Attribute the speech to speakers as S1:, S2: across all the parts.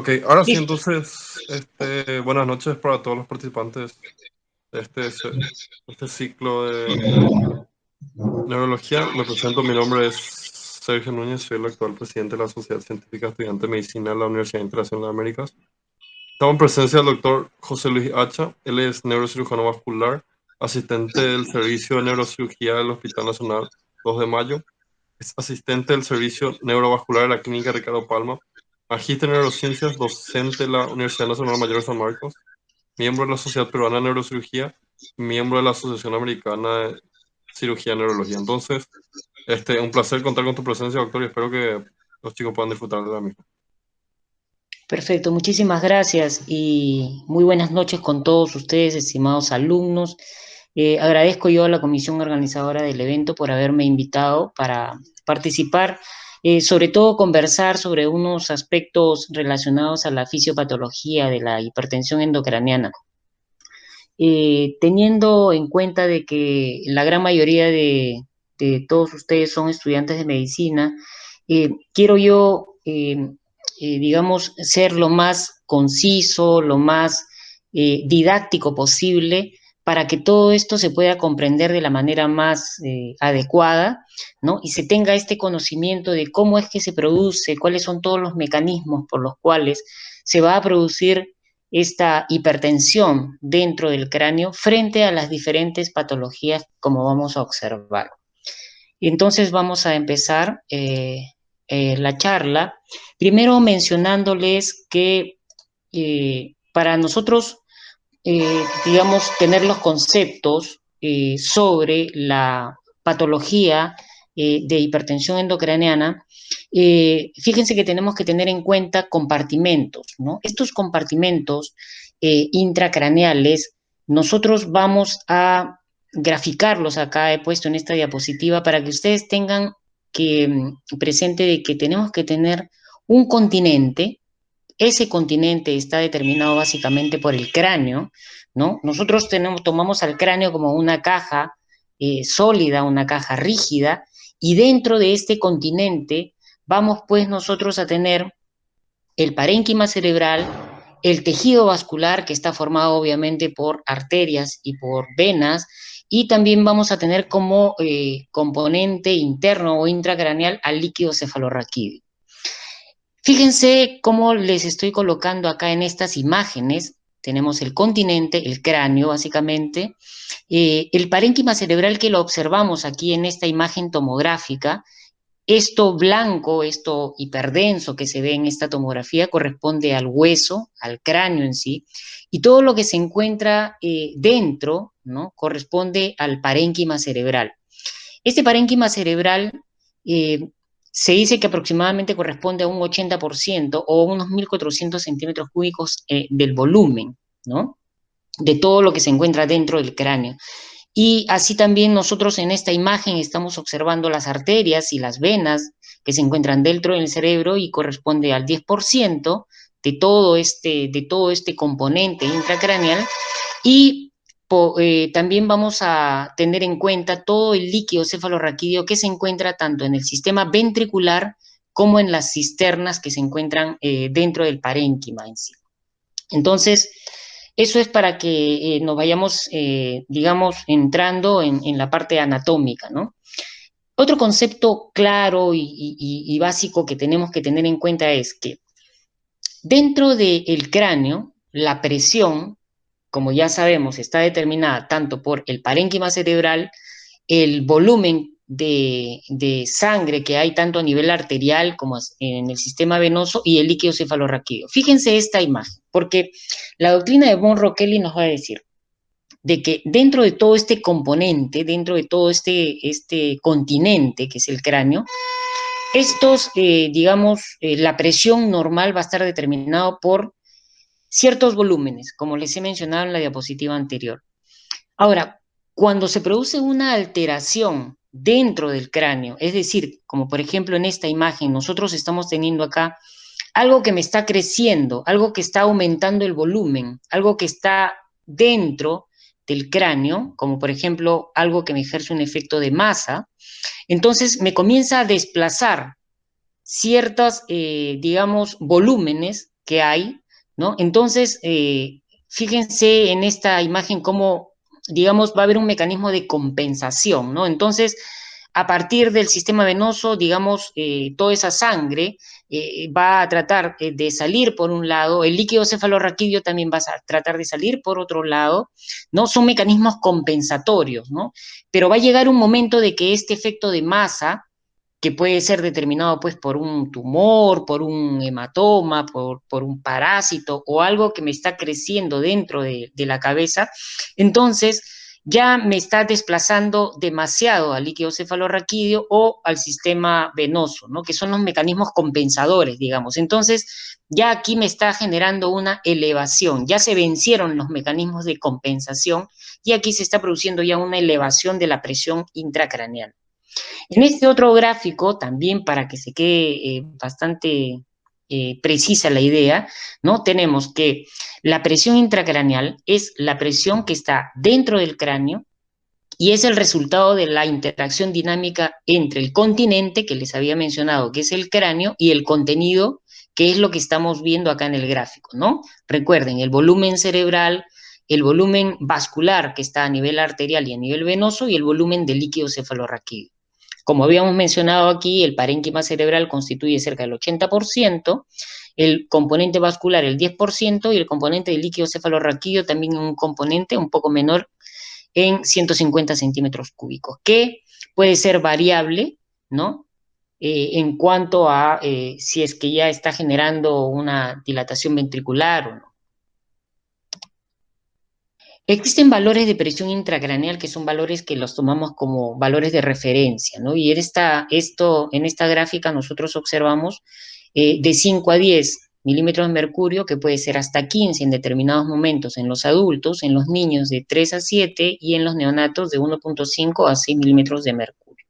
S1: Ok, ahora sí,
S2: Listo.
S1: entonces, buenas noches para todos los participantes de este ciclo de neurología. Me presento, mi nombre es Sergio Núñez, soy el actual presidente de la Sociedad Científica Estudiante de Medicina de la Universidad Internacional de Américas. Estamos en presencia del doctor José Luis Hacha, él es neurocirujano vascular, asistente del Servicio de Neurocirugía del Hospital Nacional 2 de Mayo, es asistente del Servicio Neurovascular de la Clínica Ricardo Palma, magíster en neurociencias, docente de la Universidad Nacional Mayor de San Marcos, miembro de la Sociedad Peruana de Neurocirugía, miembro de la Asociación Americana de Cirugía y Neurología. Entonces, un placer contar con tu presencia, doctor, y espero que los chicos puedan disfrutar de la misma.
S2: Perfecto, muchísimas gracias y muy buenas noches con todos ustedes, estimados alumnos. Agradezco yo a la comisión organizadora del evento por haberme invitado para participar, sobre todo conversar sobre unos aspectos relacionados a la fisiopatología de la hipertensión endocraniana. Teniendo en cuenta de que la gran mayoría de todos ustedes son estudiantes de medicina, quiero yo, digamos, ser lo más conciso, lo más didáctico posible para que todo esto se pueda comprender de la manera más adecuada, ¿no? Y se tenga este conocimiento de cómo es que se produce, cuáles son todos los mecanismos por los cuales se va a producir esta hipertensión dentro del cráneo frente a las diferentes patologías como vamos a observar. Entonces vamos a empezar la charla, primero mencionándoles que para nosotros, digamos, tener los conceptos sobre la patología de hipertensión endocraneana, fíjense que tenemos que tener en cuenta compartimentos, ¿no? Estos compartimentos intracraneales, nosotros vamos a graficarlos acá, he puesto en esta diapositiva para que ustedes tengan que, presente de que tenemos que tener un continente. Ese continente está determinado básicamente por el cráneo, ¿no? Nosotros tomamos al cráneo como una caja sólida, una caja rígida, y dentro de este continente vamos pues nosotros a tener el parénquima cerebral, el tejido vascular que está formado obviamente por arterias y por venas, y también vamos a tener como componente interno o intracraneal al líquido cefalorraquídeo. Fíjense cómo les estoy colocando acá en estas imágenes. Tenemos el continente, el cráneo básicamente, el parénquima cerebral que lo observamos aquí en esta imagen tomográfica. Esto blanco, esto hiperdenso que se ve en esta tomografía corresponde al hueso, al cráneo en sí, y todo lo que se encuentra dentro, ¿no? Corresponde al parénquima cerebral. Este parénquima cerebral eh, se dice que aproximadamente corresponde a un 80% o unos 1.400 centímetros cúbicos del volumen, ¿no? De todo lo que se encuentra dentro del cráneo. Y así también nosotros en esta imagen estamos observando las arterias y las venas que se encuentran dentro del cerebro y corresponde al 10% de todo este componente intracraneal. Y también vamos a tener en cuenta todo el líquido cefalorraquídeo que se encuentra tanto en el sistema ventricular como en las cisternas que se encuentran dentro del parénquima en sí. Entonces, eso es para que nos vayamos, digamos, entrando en la parte anatómica, ¿no? Otro concepto claro y básico que tenemos que tener en cuenta es que dentro del cráneo, la presión, como ya sabemos, está determinada tanto por el parénquima cerebral, el volumen de sangre que hay tanto a nivel arterial como en el sistema venoso y el líquido cefalorraquídeo. Fíjense esta imagen, porque la doctrina de von Roquelli nos va a decir de que dentro de todo este componente, dentro de todo este continente que es el cráneo, digamos, la presión normal va a estar determinado por ciertos volúmenes, como les he mencionado en la diapositiva anterior. Ahora, cuando se produce una alteración dentro del cráneo, es decir, como por ejemplo en esta imagen, nosotros estamos teniendo acá algo que me está creciendo, algo que está aumentando el volumen, algo que está dentro del cráneo, como por ejemplo algo que me ejerce un efecto de masa, entonces me comienza a desplazar ciertos, digamos, volúmenes que hay, ¿no? Entonces, fíjense en esta imagen cómo, digamos, va a haber un mecanismo de compensación, ¿no? Entonces, a partir del sistema venoso, digamos, toda esa sangre va a tratar de salir por un lado, el líquido cefalorraquídeo también va a tratar de salir por otro lado, ¿no? Son mecanismos compensatorios, ¿no? Pero va a llegar un momento de que este efecto de masa, que puede ser determinado pues por un tumor, por un hematoma, por un parásito o algo que me está creciendo dentro de la cabeza, entonces ya me está desplazando demasiado al líquido cefalorraquídeo o al sistema venoso, ¿no? Que son los mecanismos compensadores, digamos. Entonces, ya aquí me está generando una elevación, ya se vencieron los mecanismos de compensación y aquí se está produciendo ya una elevación de la presión intracraneal. En este otro gráfico, también para que se quede bastante precisa la idea, ¿no? Tenemos que la presión intracraneal es la presión que está dentro del cráneo y es el resultado de la interacción dinámica entre el continente, que les había mencionado, que es el cráneo, y el contenido, que es lo que estamos viendo acá en el gráfico, ¿no? Recuerden, el volumen cerebral, el volumen vascular que está a nivel arterial y a nivel venoso, y el volumen de líquido cefalorraquídeo. Como habíamos mencionado aquí, el parénquima cerebral constituye cerca del 80%, el componente vascular el 10% y el componente de líquido cefalorraquídeo también un componente un poco menor en 150 centímetros cúbicos, que puede ser variable, ¿no? En cuanto a si es que ya está generando una dilatación ventricular o no. Existen valores de presión intracraneal que son valores que los tomamos como valores de referencia, ¿no? Y en esta gráfica nosotros observamos de 5 a 10 milímetros de mercurio, que puede ser hasta 15 en determinados momentos en los adultos, en los niños de 3 a 7 y en los neonatos de 1,5 a 6 milímetros de mercurio.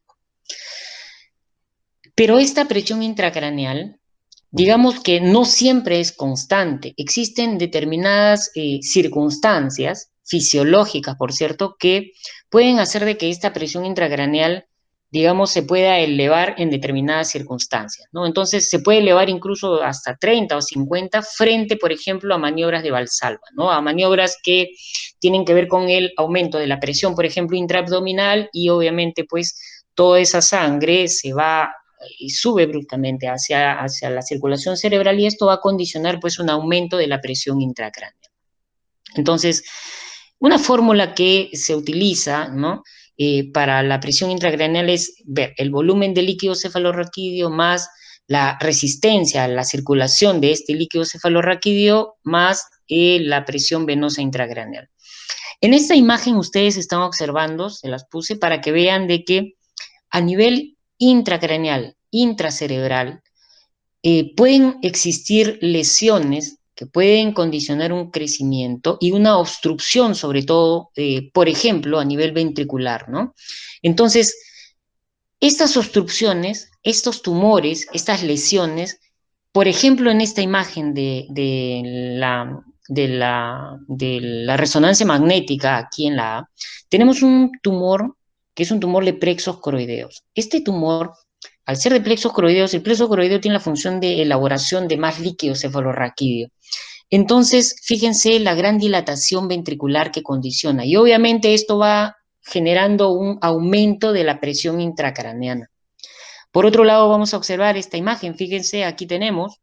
S2: Pero esta presión intracraneal, digamos que no siempre es constante. Existen determinadas circunstancias fisiológicas, por cierto, que pueden hacer de que esta presión intracraneal, digamos, se pueda elevar en determinadas circunstancias, ¿no? Entonces, se puede elevar incluso hasta 30 o 50 frente, por ejemplo, a maniobras de Valsalva, ¿no? A maniobras que tienen que ver con el aumento de la presión, por ejemplo, intraabdominal y obviamente, pues, toda esa sangre se va y sube bruscamente hacia la circulación cerebral y esto va a condicionar pues un aumento de la presión intracraneal. Entonces, una fórmula que se utiliza, ¿no? Para la presión intracraneal es ver el volumen de líquido cefalorraquídeo más la resistencia a la circulación de este líquido cefalorraquídeo más la presión venosa intracraneal. En esta imagen ustedes están observando, se las puse para que vean de que a nivel intracraneal, intracerebral, pueden existir lesiones que pueden condicionar un crecimiento y una obstrucción, sobre todo, por ejemplo, a nivel ventricular, ¿no? Entonces, estas obstrucciones, estos tumores, estas lesiones, por ejemplo, en esta imagen de la resonancia magnética aquí en la A, tenemos un tumor que es un tumor de plexos coroideos. Este tumor, al ser de plexos coroideos, el plexo coroideo tiene la función de elaboración de más líquido cefalorraquídeo. Entonces, fíjense la gran dilatación ventricular que condiciona. Y obviamente esto va generando un aumento de la presión intracraneana. Por otro lado, vamos a observar esta imagen. Fíjense, aquí tenemos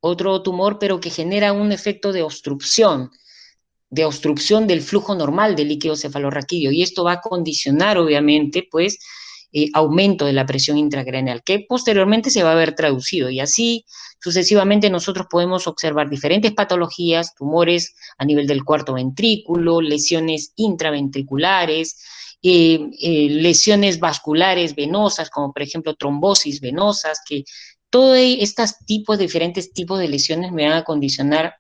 S2: otro tumor, pero que genera un efecto de obstrucción del flujo normal del líquido cefalorraquídeo. Y esto va a condicionar, obviamente, pues, aumento de la presión intracraneal, que posteriormente se va a ver traducido. Y así, sucesivamente, nosotros podemos observar diferentes patologías, tumores a nivel del cuarto ventrículo, lesiones intraventriculares, lesiones vasculares venosas, como por ejemplo trombosis venosas, que todos estos tipos, diferentes tipos de lesiones me van a condicionar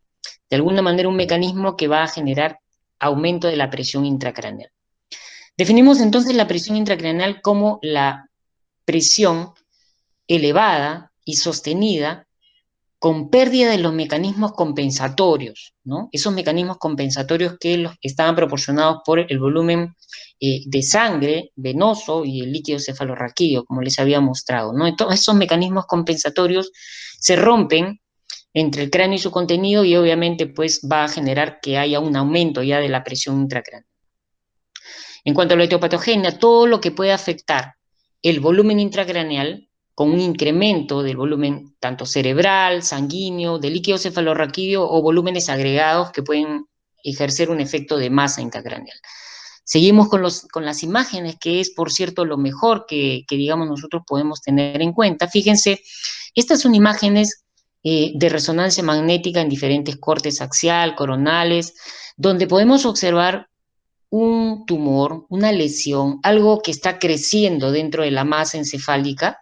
S2: de alguna manera un mecanismo que va a generar aumento de la presión intracraneal. Definimos entonces la presión intracraneal como la presión elevada y sostenida con pérdida de los mecanismos compensatorios, ¿no? Esos mecanismos compensatorios que estaban proporcionados por el volumen de sangre venoso y el líquido cefalorraquídeo, como les había mostrado, ¿no? Entonces, esos mecanismos compensatorios se rompen entre el cráneo y su contenido y obviamente pues va a generar que haya un aumento ya de la presión intracraneal. En cuanto a la etiopatogenia, todo lo que puede afectar el volumen intracraneal con un incremento del volumen tanto cerebral, sanguíneo, de líquido cefalorraquídeo o volúmenes agregados que pueden ejercer un efecto de masa intracraneal. Seguimos con las imágenes, que es, por cierto, lo mejor que digamos, nosotros podemos tener en cuenta. Fíjense, estas son imágenes de resonancia magnética en diferentes cortes axial, coronales, donde podemos observar un tumor, una lesión, algo que está creciendo dentro de la masa encefálica,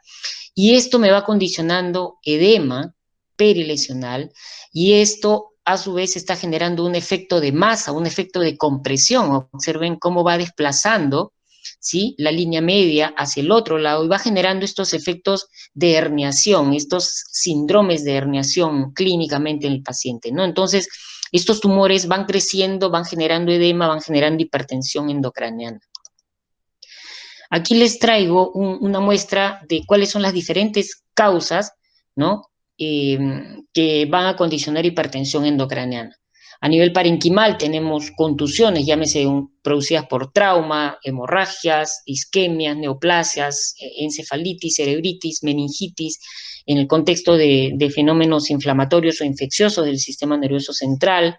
S2: y esto me va condicionando edema perilesional, y esto a su vez está generando un efecto de masa, un efecto de compresión. Observen cómo va desplazando, ¿sí?, la línea media hacia el otro lado y va generando estos efectos de herniación, estos síndromes de herniación clínicamente en el paciente, ¿no? Entonces, estos tumores van creciendo, van generando edema, van generando hipertensión endocraneana. Aquí les traigo una muestra de cuáles son las diferentes causas, ¿no?, que van a condicionar hipertensión endocraneana. A nivel parenquimal tenemos contusiones, llámese producidas por trauma, hemorragias, isquemias, neoplasias, encefalitis, cerebritis, meningitis, en el contexto de fenómenos inflamatorios o infecciosos del sistema nervioso central.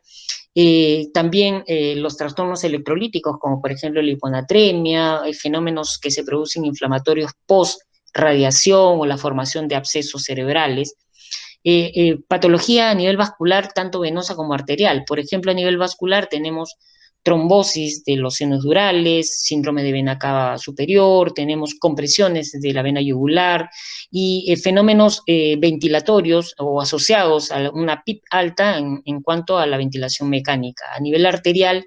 S2: También los trastornos electrolíticos, como por ejemplo la hiponatremia, fenómenos que se producen inflamatorios post-radiación o la formación de abscesos cerebrales. Patología a nivel vascular, tanto venosa como arterial. Por ejemplo, a nivel vascular tenemos trombosis de los senos durales, síndrome de vena cava superior, tenemos compresiones de la vena yugular y fenómenos ventilatorios o asociados a una PIP alta en cuanto a la ventilación mecánica. A nivel arterial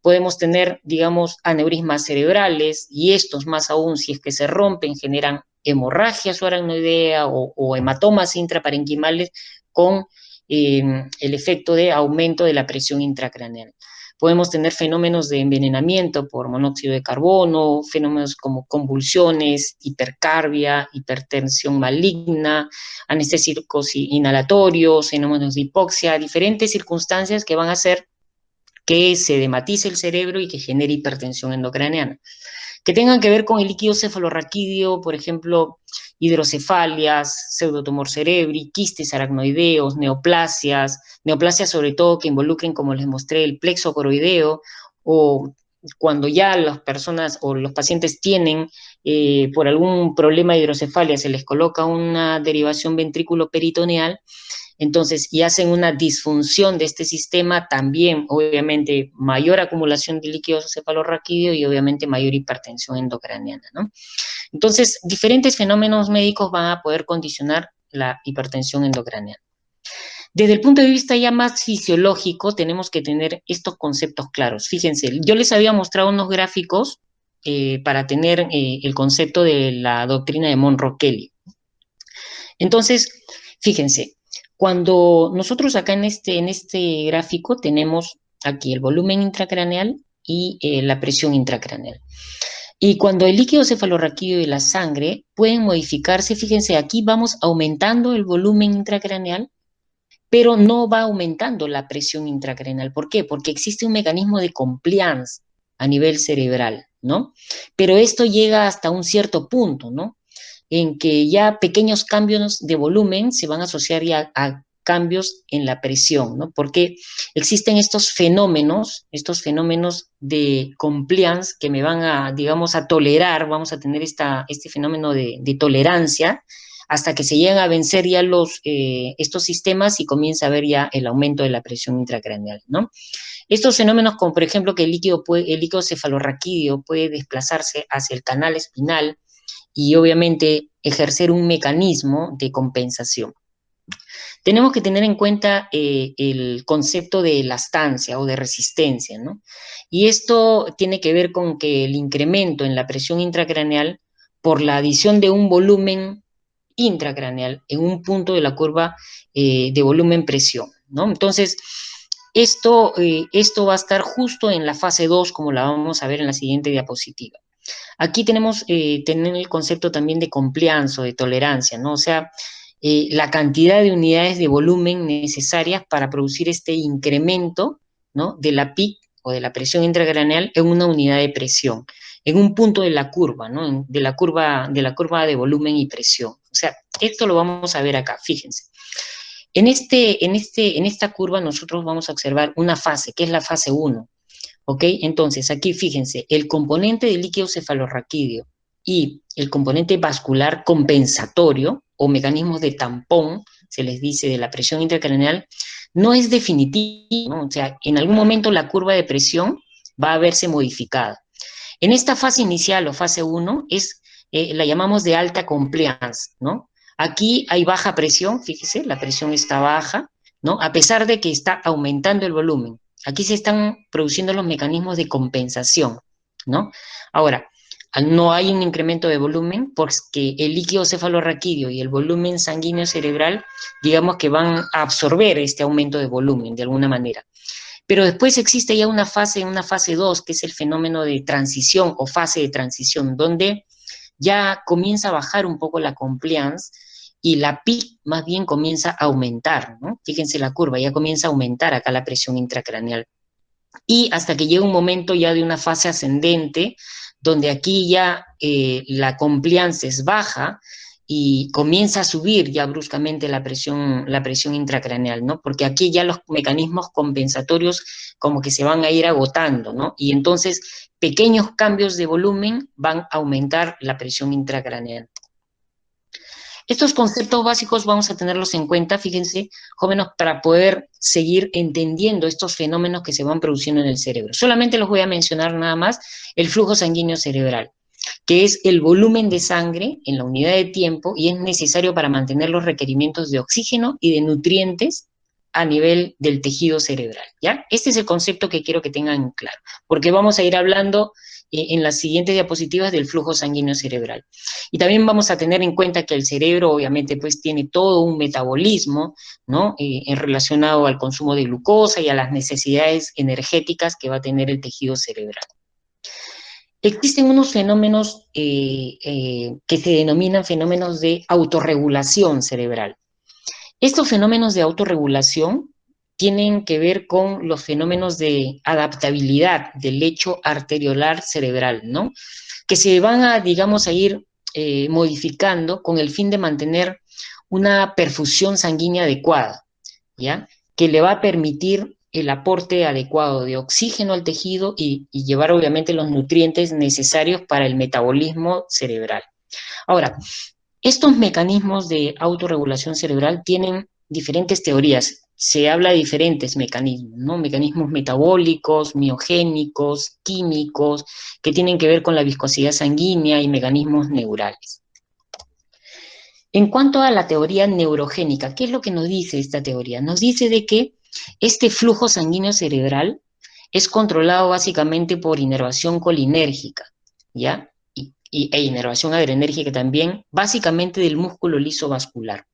S2: podemos tener, digamos, aneurismas cerebrales, y estos más aún, si es que se rompen, generan hemorragia subaracnoidea o hematomas intraparenquimales con el efecto de aumento de la presión intracraneal. Podemos tener fenómenos de envenenamiento por monóxido de carbono, fenómenos como convulsiones, hipercarbia, hipertensión maligna, anestésicos inhalatorios, fenómenos de hipoxia, diferentes circunstancias que van a hacer que se edematice el cerebro y que genere hipertensión endocraneana. Que tengan que ver con el líquido cefalorraquídeo, por ejemplo, hidrocefalias, pseudotumor cerebri, quistes aracnoideos, neoplasias sobre todo que involucren, como les mostré, el plexo coroideo, o cuando ya las personas o los pacientes tienen por algún problema de hidrocefalia, se les coloca una derivación ventrículo-peritoneal, entonces, y hacen una disfunción de este sistema, también, obviamente, mayor acumulación de líquido cefalorraquídeo y obviamente mayor hipertensión endocraneana, ¿no? Entonces, diferentes fenómenos médicos van a poder condicionar la hipertensión endocraneana. Desde el punto de vista ya más fisiológico, tenemos que tener estos conceptos claros. Fíjense, yo les había mostrado unos gráficos para tener el concepto de la doctrina de Monro-Kelly. Entonces, fíjense, cuando nosotros acá en este gráfico tenemos aquí el volumen intracraneal y la presión intracraneal. Y cuando el líquido cefalorraquídeo y la sangre pueden modificarse, fíjense, aquí vamos aumentando el volumen intracraneal, pero no va aumentando la presión intracraneal. ¿Por qué? Porque existe un mecanismo de compliance a nivel cerebral, ¿no? Pero esto llega hasta un cierto punto, ¿no?, en que ya pequeños cambios de volumen se van a asociar ya a cambios en la presión, ¿no? Porque existen estos fenómenos de compliance que me van a, digamos, a tolerar, vamos a tener este fenómeno de tolerancia hasta que se llegan a vencer ya estos sistemas y comienza a haber ya el aumento de la presión intracraneal, ¿no? Estos fenómenos, como por ejemplo que el líquido cefalorraquídeo puede desplazarse hacia el canal espinal y obviamente ejercer un mecanismo de compensación. Tenemos que tener en cuenta el concepto de elastancia o de resistencia, ¿no? Y esto tiene que ver con que el incremento en la presión intracraneal por la adición de un volumen intracraneal en un punto de la curva de volumen-presión, ¿no? Entonces, esto va a estar justo en la fase 2, como la vamos a ver en la siguiente diapositiva. Aquí tenemos tener el concepto también de compliance o de tolerancia, ¿no? O sea, la cantidad de unidades de volumen necesarias para producir este incremento, ¿no?, de la PIC o de la presión intracraneal en una unidad de presión, en un punto de la curva, ¿no?, de la curva de volumen y presión. O sea, esto lo vamos a ver acá, fíjense. En esta curva nosotros vamos a observar una fase, que es la fase 1. ¿Ok? Entonces, aquí fíjense, el componente de líquido cefalorraquídeo y el componente vascular compensatorio o mecanismos de tampón, se les dice, de la presión intracraneal, no es definitivo, ¿no? O sea, en algún momento la curva de presión va a verse modificada. En esta fase inicial o fase 1 la llamamos de alta compliance, ¿no? Aquí hay baja presión, fíjese, la presión está baja, ¿no? A pesar de que está aumentando el volumen. Aquí se están produciendo los mecanismos de compensación, ¿no? Ahora, no hay un incremento de volumen porque el líquido cefalorraquídeo y el volumen sanguíneo cerebral, digamos que van a absorber este aumento de volumen de alguna manera. Pero después existe ya una fase 2, que es el fenómeno de transición o fase de transición, donde ya comienza a bajar un poco la compliance y la PIC más bien comienza a aumentar, ¿no? Fíjense la curva, ya comienza a aumentar acá la presión intracraneal. Y hasta que llega un momento ya de una fase ascendente, donde aquí ya la compliance es baja y comienza a subir ya bruscamente la presión intracraneal, ¿no? Porque aquí ya los mecanismos compensatorios como que se van a ir agotando, ¿no? Y entonces pequeños cambios de volumen van a aumentar la presión intracraneal. Estos conceptos básicos vamos a tenerlos en cuenta, fíjense, jóvenes, para poder seguir entendiendo estos fenómenos que se van produciendo en el cerebro. Solamente los voy a mencionar nada más: el flujo sanguíneo cerebral, que es el volumen de sangre en la unidad de tiempo y es necesario para mantener los requerimientos de oxígeno y de nutrientes a nivel del tejido cerebral, ¿ya? Este es el concepto que quiero que tengan claro, porque vamos a ir hablando en las siguientes diapositivas del flujo sanguíneo cerebral. Y también vamos a tener en cuenta que el cerebro obviamente pues tiene todo un metabolismo, ¿no?, relacionado al consumo de glucosa y a las necesidades energéticas que va a tener el tejido cerebral. Existen unos fenómenos que se denominan fenómenos de autorregulación cerebral. Estos fenómenos de autorregulación tienen que ver con los fenómenos de adaptabilidad del lecho arteriolar cerebral, ¿no?, que se van a, digamos, a ir modificando con el fin de mantener una perfusión sanguínea adecuada, ¿ya?, que le va a permitir el aporte adecuado de oxígeno al tejido y llevar obviamente los nutrientes necesarios para el metabolismo cerebral. Ahora, estos mecanismos de autorregulación cerebral tienen diferentes teorías. Se habla de diferentes mecanismos, ¿no? Mecanismos metabólicos, miogénicos, químicos, que tienen que ver con la viscosidad sanguínea y mecanismos neurales. En cuanto a la teoría neurogénica, ¿qué es lo que nos dice esta teoría? Nos dice de que este flujo sanguíneo cerebral es controlado básicamente por inervación colinérgica, ¿ya? E inervación adrenérgica también, básicamente del músculo liso vascular.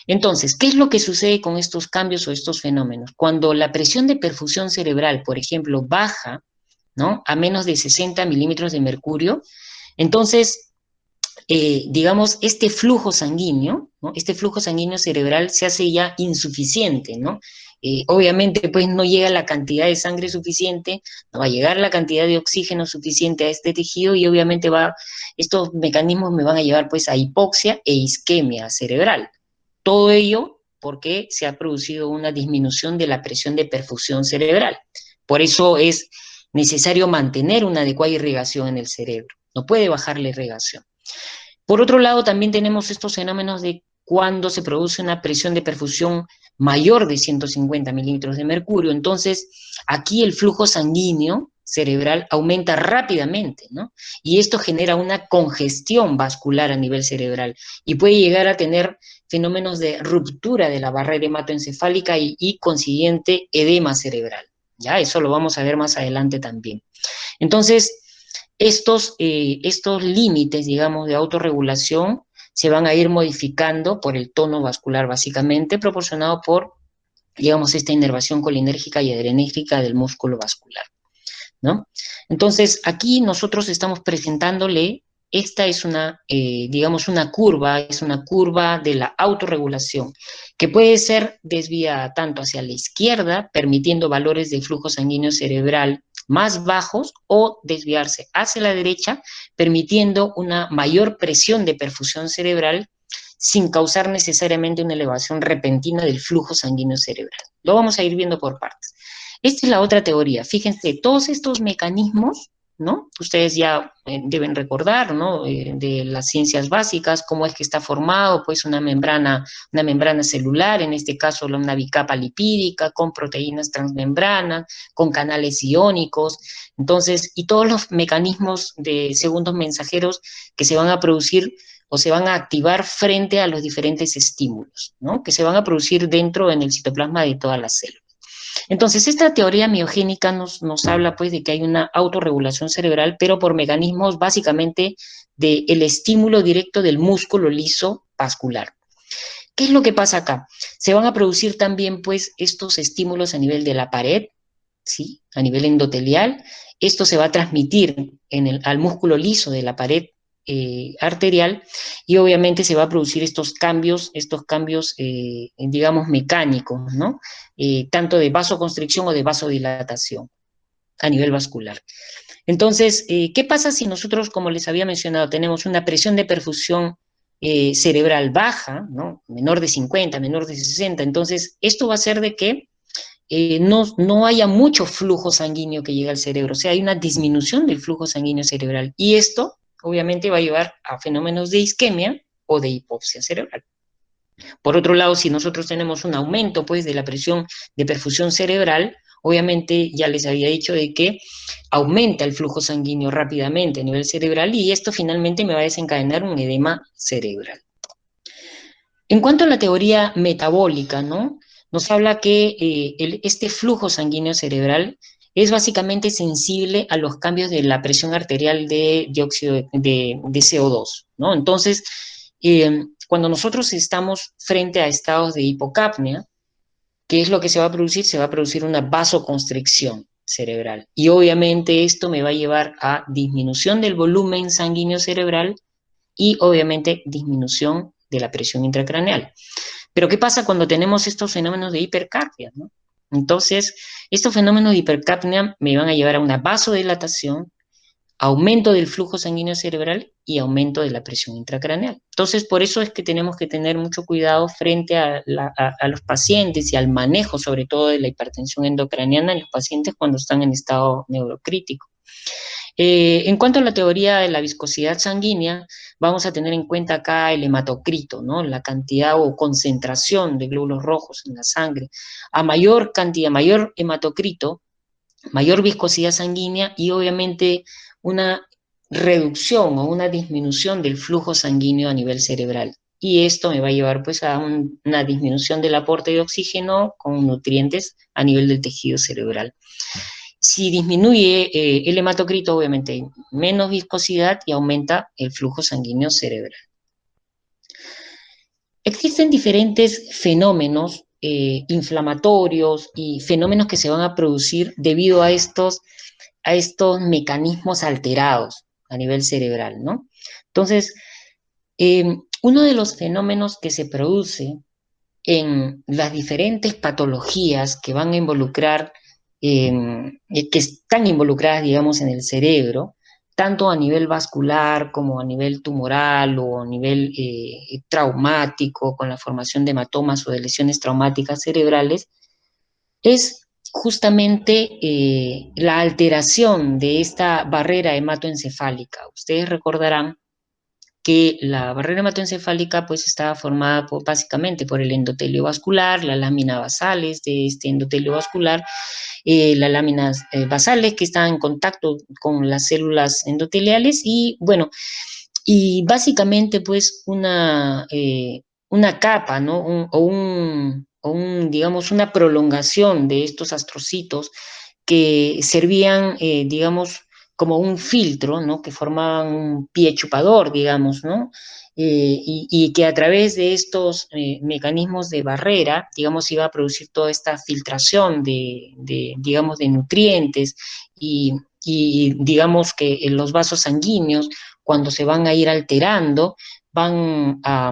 S2: Entonces, ¿qué es lo que sucede con estos cambios o estos fenómenos? Cuando la presión de perfusión cerebral, por ejemplo, baja, ¿no?, a menos de 60 milímetros de mercurio, entonces digamos, este flujo sanguíneo, ¿no?, este flujo sanguíneo cerebral se hace ya insuficiente, ¿no? Obviamente, pues no llega la cantidad de sangre suficiente, no va a llegar la cantidad de oxígeno suficiente a este tejido y obviamente estos mecanismos me van a llevar pues a hipoxia e isquemia cerebral. Todo ello porque se ha producido una disminución de la presión de perfusión cerebral. Por eso es necesario mantener una adecuada irrigación en el cerebro. No puede bajar la irrigación. Por otro lado, también tenemos estos fenómenos de cuando se produce una presión de perfusión mayor de 150 milímetros de mercurio. Entonces, aquí el flujo sanguíneo cerebral aumenta rápidamente, ¿no? Y esto genera una congestión vascular a nivel cerebral y puede llegar a tener fenómenos de ruptura de la barrera hematoencefálica y consiguiente edema cerebral. Ya, eso lo vamos a ver más adelante también. Entonces, estos límites, digamos, de autorregulación se van a ir modificando por el tono vascular, básicamente, proporcionado por, digamos, esta inervación colinérgica y adrenérgica del músculo vascular, ¿no? Entonces, aquí nosotros estamos presentándole esta es una, digamos, es una curva de la autorregulación, que puede ser desviada tanto hacia la izquierda, permitiendo valores de flujo sanguíneo cerebral más bajos, o desviarse hacia la derecha, permitiendo una mayor presión de perfusión cerebral sin causar necesariamente una elevación repentina del flujo sanguíneo cerebral. Lo vamos a ir viendo por partes. Esta es la otra teoría. Fíjense, todos estos mecanismos, ¿no? Ustedes ya deben recordar, ¿no? De las ciencias básicas, cómo es que está formado, pues, una membrana celular, en este caso una bicapa lipídica, con proteínas transmembranas, con canales iónicos, entonces, y todos los mecanismos de segundos mensajeros que se van a producir o se van a activar frente a los diferentes estímulos, ¿no? Que se van a producir dentro en el citoplasma de todas las células. Entonces, esta teoría miogénica nos habla pues de que hay una autorregulación cerebral, pero por mecanismos básicamente del estímulo directo del músculo liso vascular. ¿Qué es lo que pasa acá? Se van a producir también pues estos estímulos a nivel de la pared, ¿sí? A nivel endotelial. Esto se va a transmitir al músculo liso de la pared arterial, y obviamente se va a producir estos cambios, digamos, mecánicos, ¿no? Tanto de vasoconstricción o de vasodilatación a nivel vascular. Entonces, ¿qué pasa si nosotros, como les había mencionado, tenemos una presión de perfusión cerebral baja, ¿no? Menor de 50, menor de 60? Entonces, esto va a hacer de que no haya mucho flujo sanguíneo que llegue al cerebro, o sea, hay una disminución del flujo sanguíneo cerebral, y esto obviamente va a llevar a fenómenos de isquemia o de hipoxia cerebral. Por otro lado, si nosotros tenemos un aumento pues de la presión de perfusión cerebral, obviamente ya les había dicho de que aumenta el flujo sanguíneo rápidamente a nivel cerebral, y esto finalmente me va a desencadenar un edema cerebral. En cuanto a la teoría metabólica, ¿no? Nos habla que este flujo sanguíneo cerebral es básicamente sensible a los cambios de la presión arterial de dióxido de CO2, ¿no? Entonces, cuando nosotros estamos frente a estados de hipocapnia, ¿qué es lo que se va a producir? Se va a producir una vasoconstricción cerebral. Y obviamente esto me va a llevar a disminución del volumen sanguíneo cerebral y obviamente disminución de la presión intracraneal. Pero ¿qué pasa cuando tenemos estos fenómenos de hipercapnia, ¿no? Entonces, estos fenómenos de hipercapnia me van a llevar a una vasodilatación, aumento del flujo sanguíneo cerebral y aumento de la presión intracraneal. Entonces, por eso es que tenemos que tener mucho cuidado frente a los pacientes y al manejo, sobre todo, de la hipertensión endocraniana en los pacientes cuando están en estado neurocrítico. En cuanto a la teoría de la viscosidad sanguínea, vamos a tener en cuenta acá el hematocrito, ¿no? La cantidad o concentración de glóbulos rojos en la sangre. A mayor cantidad, mayor hematocrito, mayor viscosidad sanguínea, y obviamente una reducción o una disminución del flujo sanguíneo a nivel cerebral. Y esto me va a llevar pues a una disminución del aporte de oxígeno con nutrientes a nivel del tejido cerebral. Si disminuye el hematocrito, obviamente hay menos viscosidad y aumenta el flujo sanguíneo cerebral. Existen diferentes fenómenos inflamatorios y fenómenos que se van a producir debido a estos mecanismos alterados a nivel cerebral, ¿no? Entonces, uno de los fenómenos que se produce en las diferentes patologías que van a involucrar, que están involucradas, digamos, en el cerebro, tanto a nivel vascular como a nivel tumoral o a nivel traumático, con la formación de hematomas o de lesiones traumáticas cerebrales, es justamente la alteración de esta barrera hematoencefálica. Ustedes recordarán que la barrera hematoencefálica pues estaba formada básicamente por el endotelio vascular, las láminas basales de este endotelio vascular, las láminas basales que están en contacto con las células endoteliales, y bueno, y básicamente pues una capa, ¿no? Digamos, una prolongación de estos astrocitos que servían, digamos, como un filtro, ¿no? Que formaban un pie chupador, digamos, ¿no? Y que a través de estos mecanismos de barrera, digamos, iba a producir toda esta filtración digamos, de nutrientes, y digamos que en los vasos sanguíneos cuando se van a ir alterando, van a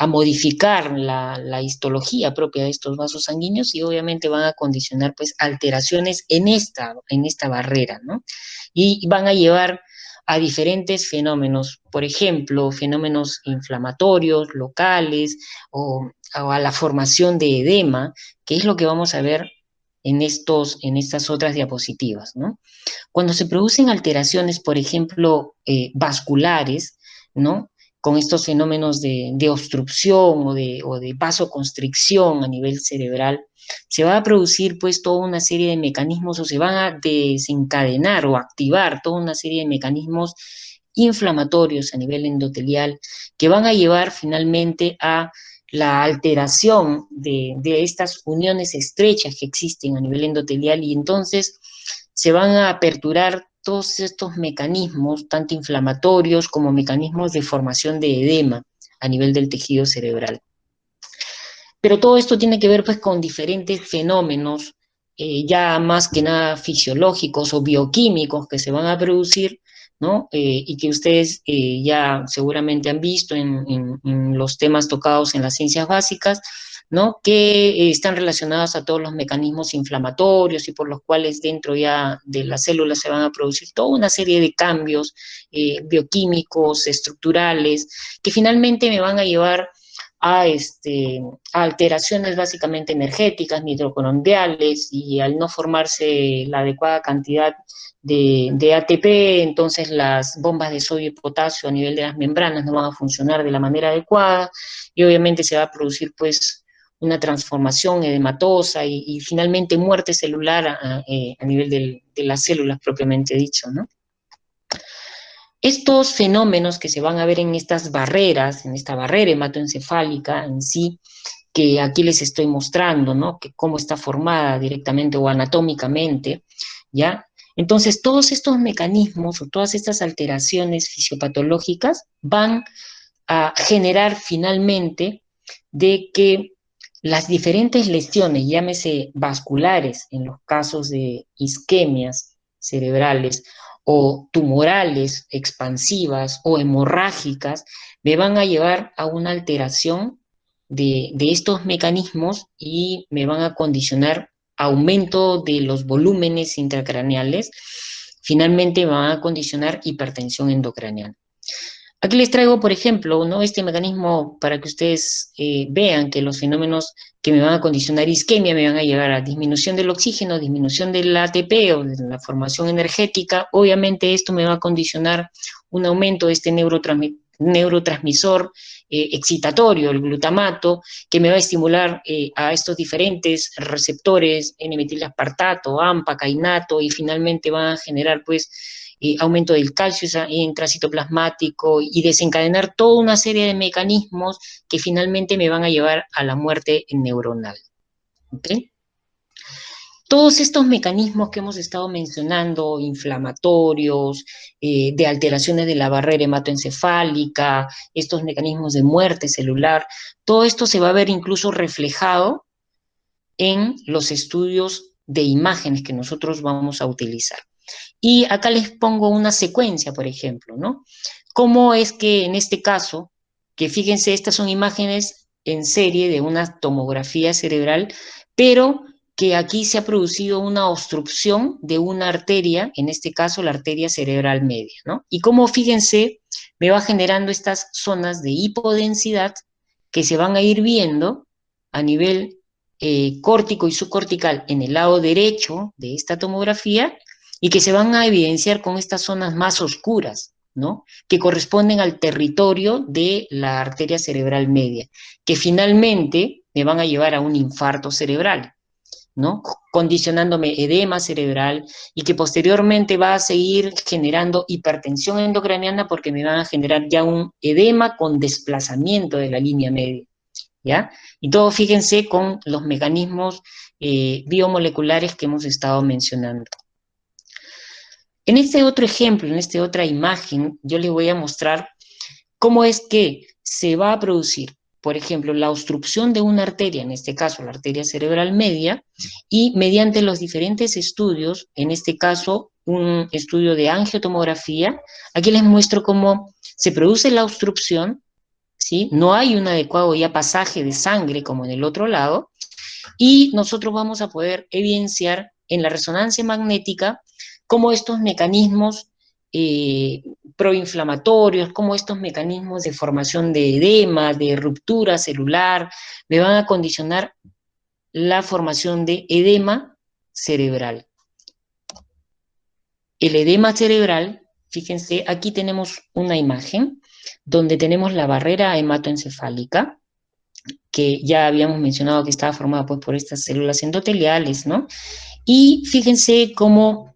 S2: modificar la histología propia de estos vasos sanguíneos y obviamente van a condicionar pues alteraciones en esta barrera, ¿no? Y van a llevar a diferentes fenómenos, por ejemplo, fenómenos inflamatorios locales o a la formación de edema, que es lo que vamos a ver en estas otras diapositivas, ¿no? Cuando se producen alteraciones, por ejemplo, vasculares, ¿no? Con estos fenómenos de obstrucción o de vasoconstricción a nivel cerebral, se va a producir pues toda una serie de mecanismos o se van a desencadenar o activar toda una serie de mecanismos inflamatorios a nivel endotelial que van a llevar finalmente a la alteración de estas uniones estrechas que existen a nivel endotelial y entonces se van a aperturar todos estos mecanismos, tanto inflamatorios como mecanismos de formación de edema a nivel del tejido cerebral. Pero todo esto tiene que ver pues con diferentes fenómenos, ya más que nada fisiológicos o bioquímicos que se van a producir, ¿no? Y que ustedes ya seguramente han visto en los temas tocados en las ciencias básicas, ¿no? Que están relacionados a todos los mecanismos inflamatorios y por los cuales dentro ya de las células se van a producir toda una serie de cambios bioquímicos, estructurales, que finalmente me van a llevar a alteraciones básicamente energéticas, mitocondriales, y al no formarse la adecuada cantidad de ATP, entonces las bombas de sodio y potasio a nivel de las membranas no van a funcionar de la manera adecuada, y obviamente se va a producir pues una transformación edematosa y finalmente muerte celular a nivel de las células propiamente dicho, ¿no? Estos fenómenos que se van a ver en estas barreras, en esta barrera hematoencefálica en sí, que aquí les estoy mostrando, ¿no? Que cómo está formada directamente o anatómicamente, ¿ya? Entonces, todos estos mecanismos o todas estas alteraciones fisiopatológicas van a generar finalmente de que las diferentes lesiones, llámese vasculares en los casos de isquemias cerebrales o tumorales, expansivas o hemorrágicas, me van a llevar a una alteración de estos mecanismos y me van a condicionar aumento de los volúmenes intracraneales, finalmente me van a condicionar hipertensión endocraneal. Aquí les traigo, por ejemplo, ¿no? Este mecanismo para que ustedes vean que los fenómenos que me van a condicionar isquemia me van a llevar a disminución del oxígeno, disminución del ATP o de la formación energética. Obviamente esto me va a condicionar un aumento de este neurotransmisor excitatorio, el glutamato, que me va a estimular a estos diferentes receptores, N-metilaspartato, AMPA, cainato, y finalmente van a generar pues aumento del calcio intracitoplasmático y desencadenar toda una serie de mecanismos que finalmente me van a llevar a la muerte neuronal. ¿Okay? Todos estos mecanismos que hemos estado mencionando, inflamatorios, de alteraciones de la barrera hematoencefálica, estos mecanismos de muerte celular, todo esto se va a ver incluso reflejado en los estudios de imágenes que nosotros vamos a utilizar. Y acá les pongo una secuencia, por ejemplo, ¿no? ¿Cómo es que en este caso, que fíjense, estas son imágenes en serie de una tomografía cerebral, pero que aquí se ha producido una obstrucción de una arteria, en este caso la arteria cerebral media, ¿no? Y cómo, fíjense, me va generando estas zonas de hipodensidad que se van a ir viendo a nivel córtico y subcortical en el lado derecho de esta tomografía y que se van a evidenciar con estas zonas más oscuras, ¿no? Que corresponden al territorio de la arteria cerebral media, que finalmente me van a llevar a un infarto cerebral, ¿no? Condicionándome edema cerebral y que posteriormente va a seguir generando hipertensión endocraniana porque me van a generar ya un edema con desplazamiento de la línea media, ¿ya? Y todo, fíjense, con los mecanismos biomoleculares que hemos estado mencionando. En este otro ejemplo, en esta otra imagen, yo les voy a mostrar cómo es que se va a producir, por ejemplo, la obstrucción de una arteria, en este caso la arteria cerebral media, y mediante los diferentes estudios, en este caso un estudio de angiotomografía. Aquí les muestro cómo se produce la obstrucción, ¿sí? No hay un adecuado ya pasaje de sangre como en el otro lado, y nosotros vamos a poder evidenciar en la resonancia magnética cómo estos mecanismos proinflamatorios, cómo estos mecanismos de formación de edema, de ruptura celular, me van a condicionar la formación de edema cerebral. El edema cerebral, fíjense, aquí tenemos una imagen donde tenemos la barrera hematoencefálica, que ya habíamos mencionado que estaba formada pues, por estas células endoteliales, ¿no? Y fíjense cómo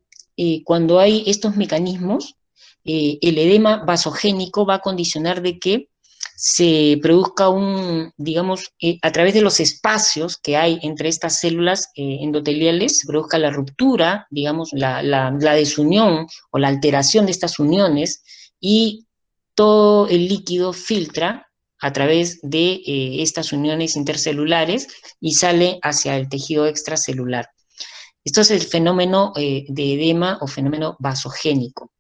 S2: cuando hay estos mecanismos, el edema vasogénico va a condicionar de que se produzca un, digamos, a través de los espacios que hay entre estas células endoteliales, se produzca la ruptura, digamos, la desunión o la alteración de estas uniones, y todo el líquido filtra a través de estas uniones intercelulares y sale hacia el tejido extracelular. Esto es el fenómeno de edema o fenómeno vasogénico,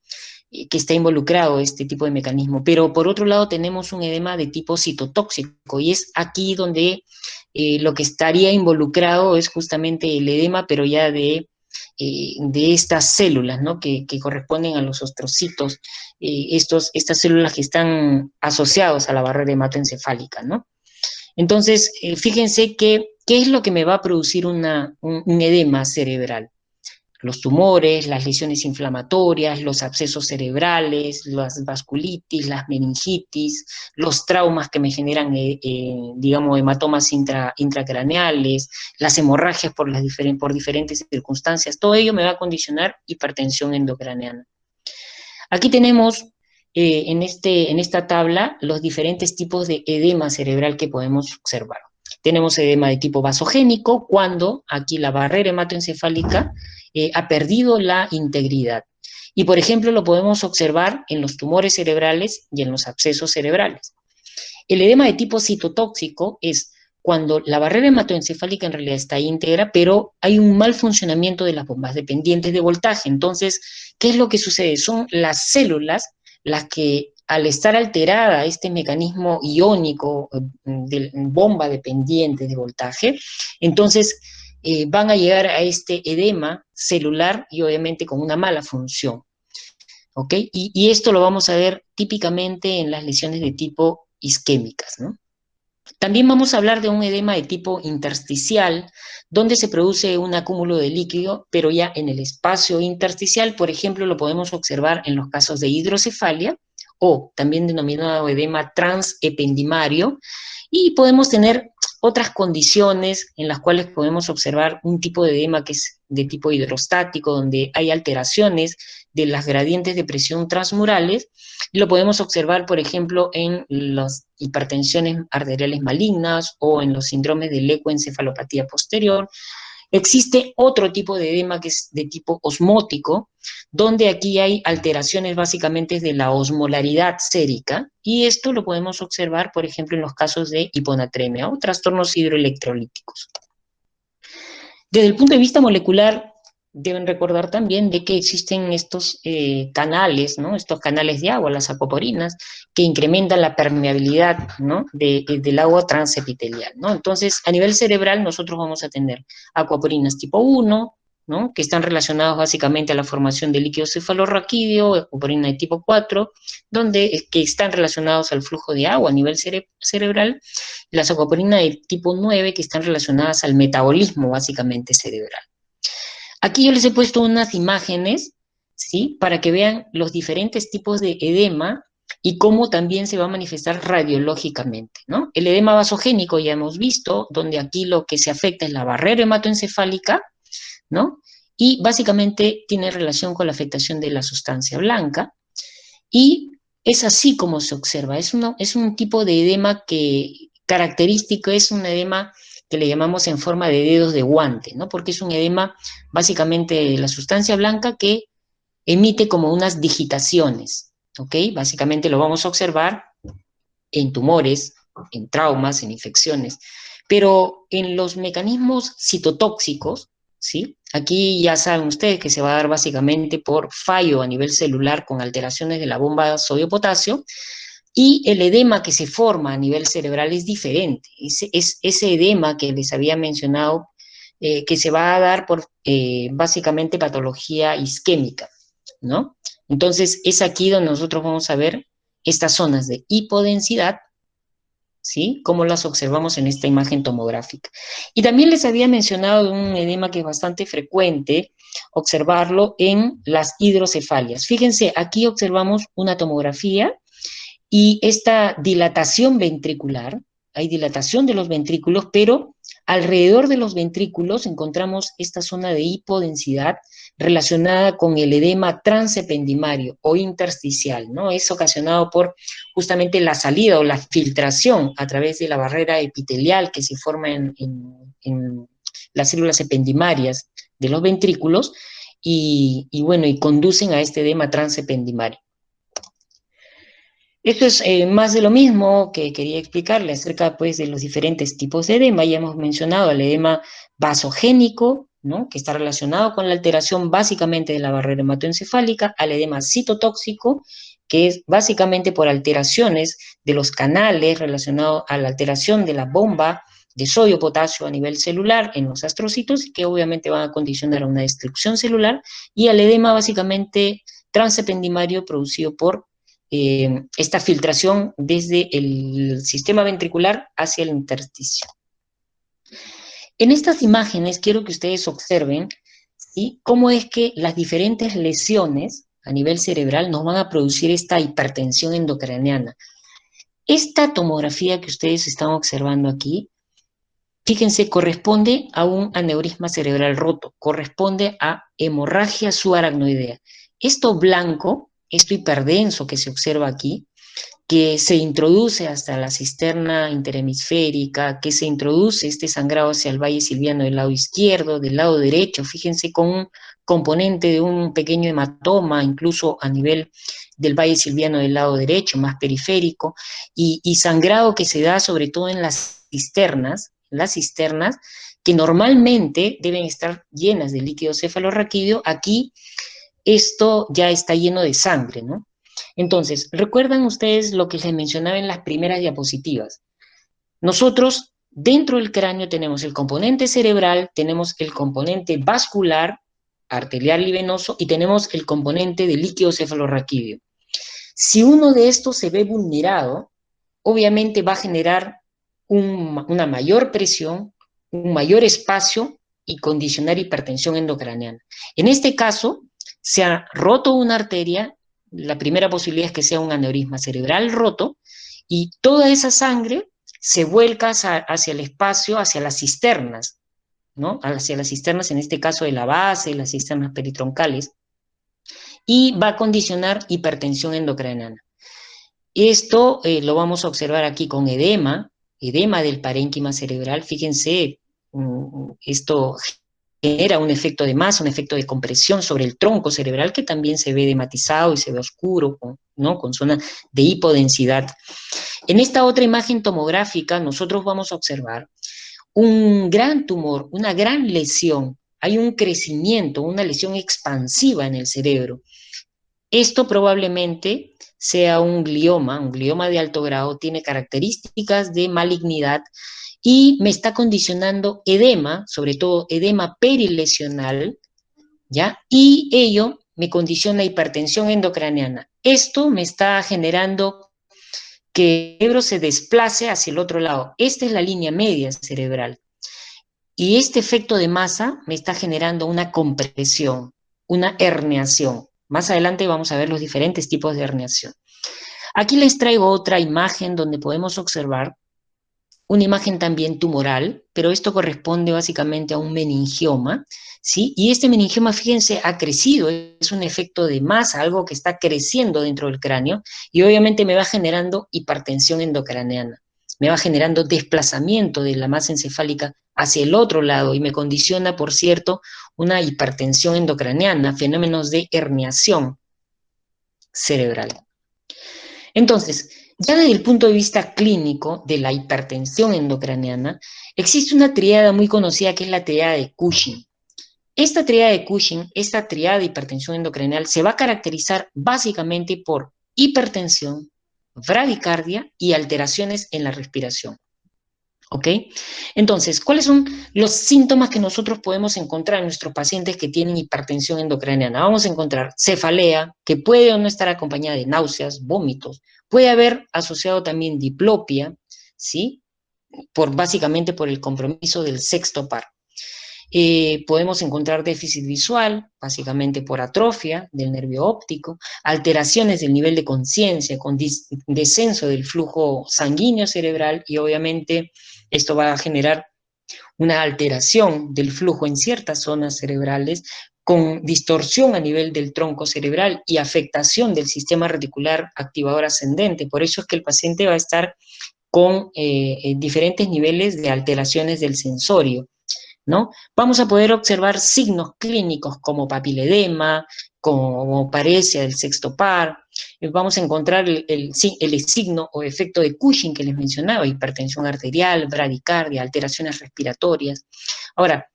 S2: que está involucrado este tipo de mecanismo. Pero por otro lado tenemos un edema de tipo citotóxico, y es aquí donde lo que estaría involucrado es justamente el edema, pero ya de estas células, ¿no? que corresponden a los ostrocitos, estas células que están asociados a la barrera hematoencefálica, ¿no? Entonces, fíjense que, ¿qué es lo que me va a producir un edema cerebral? Los tumores, las lesiones inflamatorias, los abscesos cerebrales, las vasculitis, las meningitis, los traumas que me generan, digamos, hematomas intracraneales, las hemorragias por diferentes circunstancias, todo ello me va a condicionar hipertensión endocraneana. Aquí tenemos en esta tabla los diferentes tipos de edema cerebral que podemos observar. Tenemos edema de tipo vasogénico, cuando aquí la barrera hematoencefálica ha perdido la integridad. Y, por ejemplo, lo podemos observar en los tumores cerebrales y en los abscesos cerebrales. El edema de tipo citotóxico es cuando la barrera hematoencefálica en realidad está íntegra, pero hay un mal funcionamiento de las bombas dependientes de voltaje. Entonces, ¿qué es lo que sucede? Son las células las que, al estar alterada este mecanismo iónico de bomba dependiente de voltaje, entonces van a llegar a este edema celular y obviamente con una mala función. ¿Ok? Y esto lo vamos a ver típicamente en las lesiones de tipo isquémicas, ¿no? También vamos a hablar de un edema de tipo intersticial, donde se produce un acúmulo de líquido, pero ya en el espacio intersticial. Por ejemplo, lo podemos observar en los casos de hidrocefalia, o también denominado edema transependimario, y podemos tener otras condiciones en las cuales podemos observar un tipo de edema que es de tipo hidrostático, donde hay alteraciones de las gradientes de presión transmurales. Lo podemos observar, por ejemplo, en las hipertensiones arteriales malignas o en los síndromes de leucoencefalopatía posterior. Existe otro tipo de edema que es de tipo osmótico, donde aquí hay alteraciones básicamente de la osmolaridad sérica, y esto lo podemos observar, por ejemplo, en los casos de hiponatremia o trastornos hidroelectrolíticos. Desde el punto de vista molecular, deben recordar también de que existen estos canales, ¿no? Estos canales de agua, las aquaporinas, que incrementan la permeabilidad, ¿no? del agua transepitelial, ¿no? Entonces, a nivel cerebral, nosotros vamos a tener aquaporinas tipo 1, ¿no? Que están relacionados básicamente a la formación de líquido cefalorraquídeo, acuaporina de tipo 4, que están relacionados al flujo de agua a nivel cerebral, las aquaporinas de tipo 9, que están relacionadas al metabolismo básicamente cerebral. Aquí yo les he puesto unas imágenes, ¿sí? Para que vean los diferentes tipos de edema y cómo también se va a manifestar radiológicamente, ¿no? El edema vasogénico ya hemos visto, donde aquí lo que se afecta es la barrera hematoencefálica, ¿no? Y básicamente tiene relación con la afectación de la sustancia blanca, y es así como se observa. Es un tipo de edema que característico, es un edema que le llamamos en forma de dedos de guante, ¿no? Porque es un edema básicamente de la sustancia blanca que emite como unas digitaciones, ¿ok? Básicamente lo vamos a observar en tumores, en traumas, en infecciones. Pero en los mecanismos citotóxicos, ¿sí? Aquí ya saben ustedes que se va a dar básicamente por fallo a nivel celular con alteraciones de la bomba sodio-potasio, y el edema que se forma a nivel cerebral es diferente. Ese edema que les había mencionado, que se va a dar por básicamente patología isquémica, ¿no? Entonces, es aquí donde nosotros vamos a ver estas zonas de hipodensidad, ¿sí? Como las observamos en esta imagen tomográfica. Y también les había mencionado un edema que es bastante frecuente observarlo en las hidrocefalias. Fíjense, aquí observamos una tomografía y esta dilatación ventricular, hay dilatación de los ventrículos, pero alrededor de los ventrículos encontramos esta zona de hipodensidad relacionada con el edema transependimario o intersticial, ¿no? Es ocasionado por justamente la salida o la filtración a través de la barrera epitelial que se forma en las células ependimarias de los ventrículos y bueno, y conducen a este edema transependimario. Esto es más de lo mismo que quería explicarle acerca pues, de los diferentes tipos de edema. Ya hemos mencionado el edema vasogénico, ¿no? Que está relacionado con la alteración básicamente de la barrera hematoencefálica, al edema citotóxico, que es básicamente por alteraciones de los canales relacionados a la alteración de la bomba de sodio-potasio a nivel celular en los astrocitos, que obviamente van a condicionar a una destrucción celular, y al edema básicamente transependimario producido por esta filtración desde el sistema ventricular hacia el intersticio. En estas imágenes quiero que ustedes observen, ¿sí?, cómo es que las diferentes lesiones a nivel cerebral nos van a producir esta hipertensión endocraniana. Esta tomografía que ustedes están observando aquí, fíjense, corresponde a un aneurisma cerebral roto, corresponde a hemorragia subaracnoidea. Esto blanco, esto hiperdenso que se observa aquí, que se introduce hasta la cisterna interhemisférica, que se introduce este sangrado hacia el valle silviano del lado izquierdo, del lado derecho, fíjense con un componente de un pequeño hematoma, incluso a nivel del valle silviano del lado derecho, más periférico, y sangrado que se da sobre todo en las cisternas, que normalmente deben estar llenas de líquido cefalorraquídeo. Aquí esto ya está lleno de sangre, ¿no? Entonces, ¿recuerdan ustedes lo que les mencionaba en las primeras diapositivas? Nosotros, dentro del cráneo, tenemos el componente cerebral, tenemos el componente vascular, arterial y venoso, y tenemos el componente de líquido cefalorraquídeo. Si uno de estos se ve vulnerado, obviamente va a generar una mayor presión, un mayor espacio y condicionar hipertensión endocraniana. En este caso, se ha roto una arteria, la primera posibilidad es que sea un aneurisma cerebral roto, y toda esa sangre se vuelca hacia el espacio, hacia las cisternas, ¿no? Hacia las cisternas, en este caso de la base, las cisternas peritroncales, y va a condicionar hipertensión endocraniana. Esto lo vamos a observar aquí con edema del parénquima cerebral. Fíjense, esto genera un efecto de masa, un efecto de compresión sobre el tronco cerebral que también se ve edematizado y se ve oscuro, ¿no? Con zona de hipodensidad. En esta otra imagen tomográfica nosotros vamos a observar un gran tumor, una gran lesión. Hay un crecimiento, una lesión expansiva en el cerebro. Esto probablemente sea un glioma de alto grado, tiene características de malignidad y me está condicionando edema, sobre todo edema perilesional, ¿ya? Y ello me condiciona hipertensión endocraniana. Esto me está generando que el cerebro se desplace hacia el otro lado. Esta es la línea media cerebral. Y este efecto de masa me está generando una compresión, una herniación. Más adelante vamos a ver los diferentes tipos de herniación. Aquí les traigo otra imagen donde podemos observar una imagen también tumoral, pero esto corresponde básicamente a un meningioma, ¿sí? Y este meningioma, fíjense, ha crecido, es un efecto de masa, algo que está creciendo dentro del cráneo, y obviamente me va generando hipertensión endocraneana, me va generando desplazamiento de la masa encefálica hacia el otro lado, y me condiciona, por cierto, una hipertensión endocraneana, fenómenos de herniación cerebral. Entonces, ya desde el punto de vista clínico de la hipertensión endocraniana, existe una triada muy conocida que es la triada de Cushing. esta triada de Cushing, esta triada de hipertensión endocrinal, se va a caracterizar básicamente por hipertensión, bradicardia y alteraciones en la respiración. ¿Ok? Entonces, ¿cuáles son los síntomas que nosotros podemos encontrar en nuestros pacientes que tienen hipertensión endocraniana? Vamos a encontrar cefalea, que puede o no estar acompañada de náuseas, vómitos. Puede haber asociado también diplopia, ¿sí? Básicamente por el compromiso del sexto par. Podemos encontrar déficit visual, básicamente por atrofia del nervio óptico, alteraciones del nivel de conciencia con descenso del flujo sanguíneo cerebral y obviamente esto va a generar una alteración del flujo en ciertas zonas cerebrales con distorsión a nivel del tronco cerebral y afectación del sistema reticular activador ascendente. Por eso es que el paciente va a estar con diferentes niveles de alteraciones del sensorio, ¿no? Vamos a poder observar signos clínicos como papiledema, como paresia del sexto par, vamos a encontrar el signo o efecto de Cushing que les mencionaba, hipertensión arterial, bradicardia, alteraciones respiratorias. Ahora,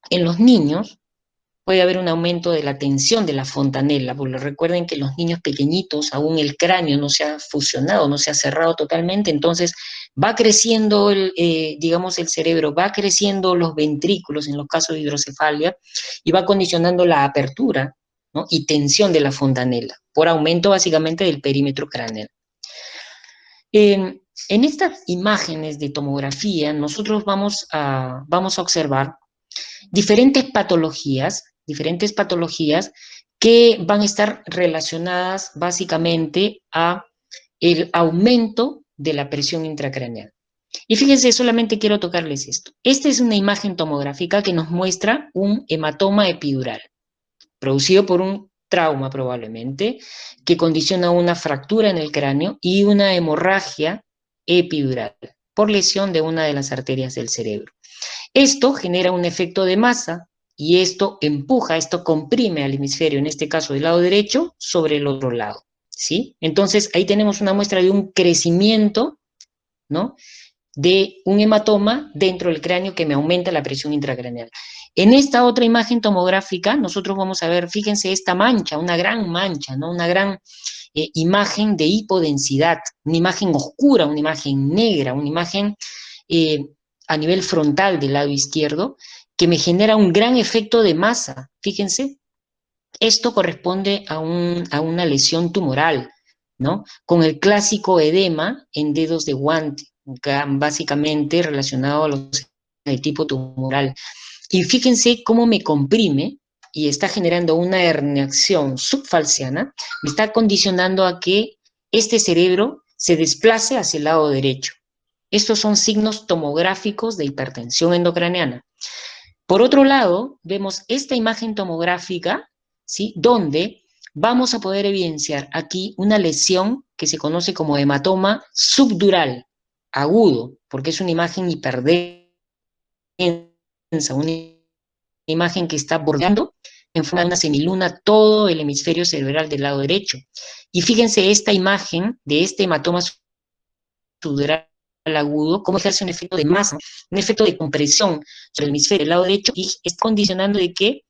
S2: en los niños puede haber un aumento de la tensión de la fontanela, porque recuerden que los niños pequeñitos, aún el cráneo no se ha fusionado, no se ha cerrado totalmente, entonces va creciendo, digamos, el cerebro, va creciendo los ventrículos en los casos de hidrocefalia y va condicionando la apertura, ¿no? Y tensión de la fontanela, por aumento básicamente del perímetro craneal. En estas imágenes de tomografía, nosotros vamos a observar diferentes patologías que van a estar relacionadas básicamente a el aumento de la presión intracraneal. Y fíjense, solamente quiero tocarles esto. Esta es una imagen tomográfica que nos muestra un hematoma epidural, producido por un trauma probablemente, que condiciona una fractura en el cráneo y una hemorragia epidural por lesión de una de las arterias del cerebro. Esto genera un efecto de masa y esto empuja, esto comprime al hemisferio, en este caso del lado derecho, sobre el otro lado, ¿sí? Entonces, ahí tenemos una muestra de un crecimiento, ¿no? De un hematoma dentro del cráneo que me aumenta la presión intracraneal. En esta otra imagen tomográfica, nosotros vamos a ver, fíjense esta mancha, una gran mancha, ¿no? Una gran imagen de hipodensidad, una imagen oscura, una imagen negra, una imagen a nivel frontal del lado izquierdo, que me genera un gran efecto de masa. Fíjense, esto corresponde a una lesión tumoral, ¿no? Con el clásico edema en dedos de guante, básicamente relacionado a los de tipo tumoral. Y fíjense cómo me comprime y está generando una herniación subfalciana, me está condicionando a que este cerebro se desplace hacia el lado derecho. Estos son signos tomográficos de hipertensión endocraniana. Por otro lado, vemos esta imagen tomográfica, ¿sí? Donde vamos a poder evidenciar aquí una lesión que se conoce como hematoma subdural, agudo, porque es una imagen hiperdensa, una imagen que está bordeando en forma de una semiluna todo el hemisferio cerebral del lado derecho. Y fíjense esta imagen de este hematoma subdural agudo, cómo ejerce un efecto de masa, un efecto de compresión sobre el hemisferio del lado derecho y está condicionando de que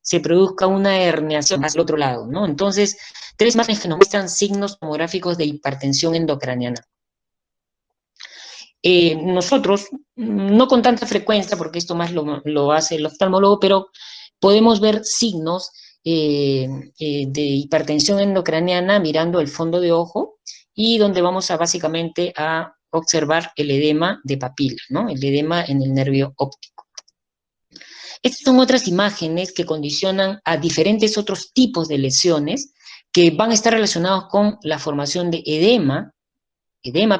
S2: se produzca una herniación hacia el otro lado, ¿no? Entonces, tres imágenes que nos muestran signos tomográficos de hipertensión endocraniana. Nosotros, no con tanta frecuencia, porque esto más lo hace el oftalmólogo, pero podemos ver signos de hipertensión endocraniana mirando el fondo de ojo y donde vamos a básicamente a observar el edema de papila, ¿no? El edema en el nervio óptico. Estas son otras imágenes que condicionan a diferentes otros tipos de lesiones que van a estar relacionados con la formación de edema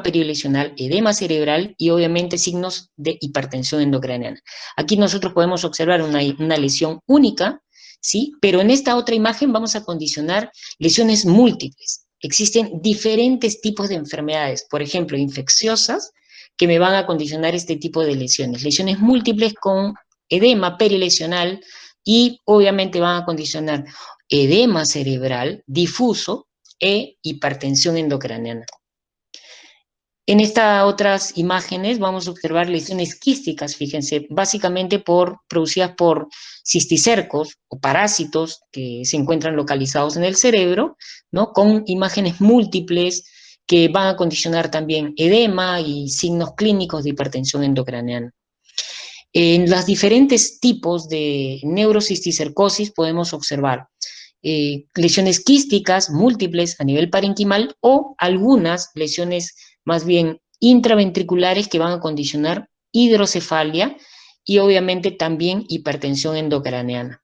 S2: perilesional, edema cerebral y obviamente signos de hipertensión endocraniana. Aquí nosotros podemos observar una lesión única, ¿sí? Pero en esta otra imagen vamos a condicionar lesiones múltiples. Existen diferentes tipos de enfermedades, por ejemplo, infecciosas, que me van a condicionar este tipo de lesiones. Lesiones múltiples con edema perilesional y obviamente van a condicionar edema cerebral difuso e hipertensión endocraniana. En estas otras imágenes vamos a observar lesiones quísticas, fíjense, básicamente producidas por cisticercos o parásitos que se encuentran localizados en el cerebro, ¿no? Con imágenes múltiples que van a condicionar también edema y signos clínicos de hipertensión endocraneana. En los diferentes tipos de neurocisticercosis podemos observar lesiones quísticas múltiples a nivel parenquimal o algunas lesiones más bien intraventriculares que van a condicionar hidrocefalia y obviamente también hipertensión endocraneana.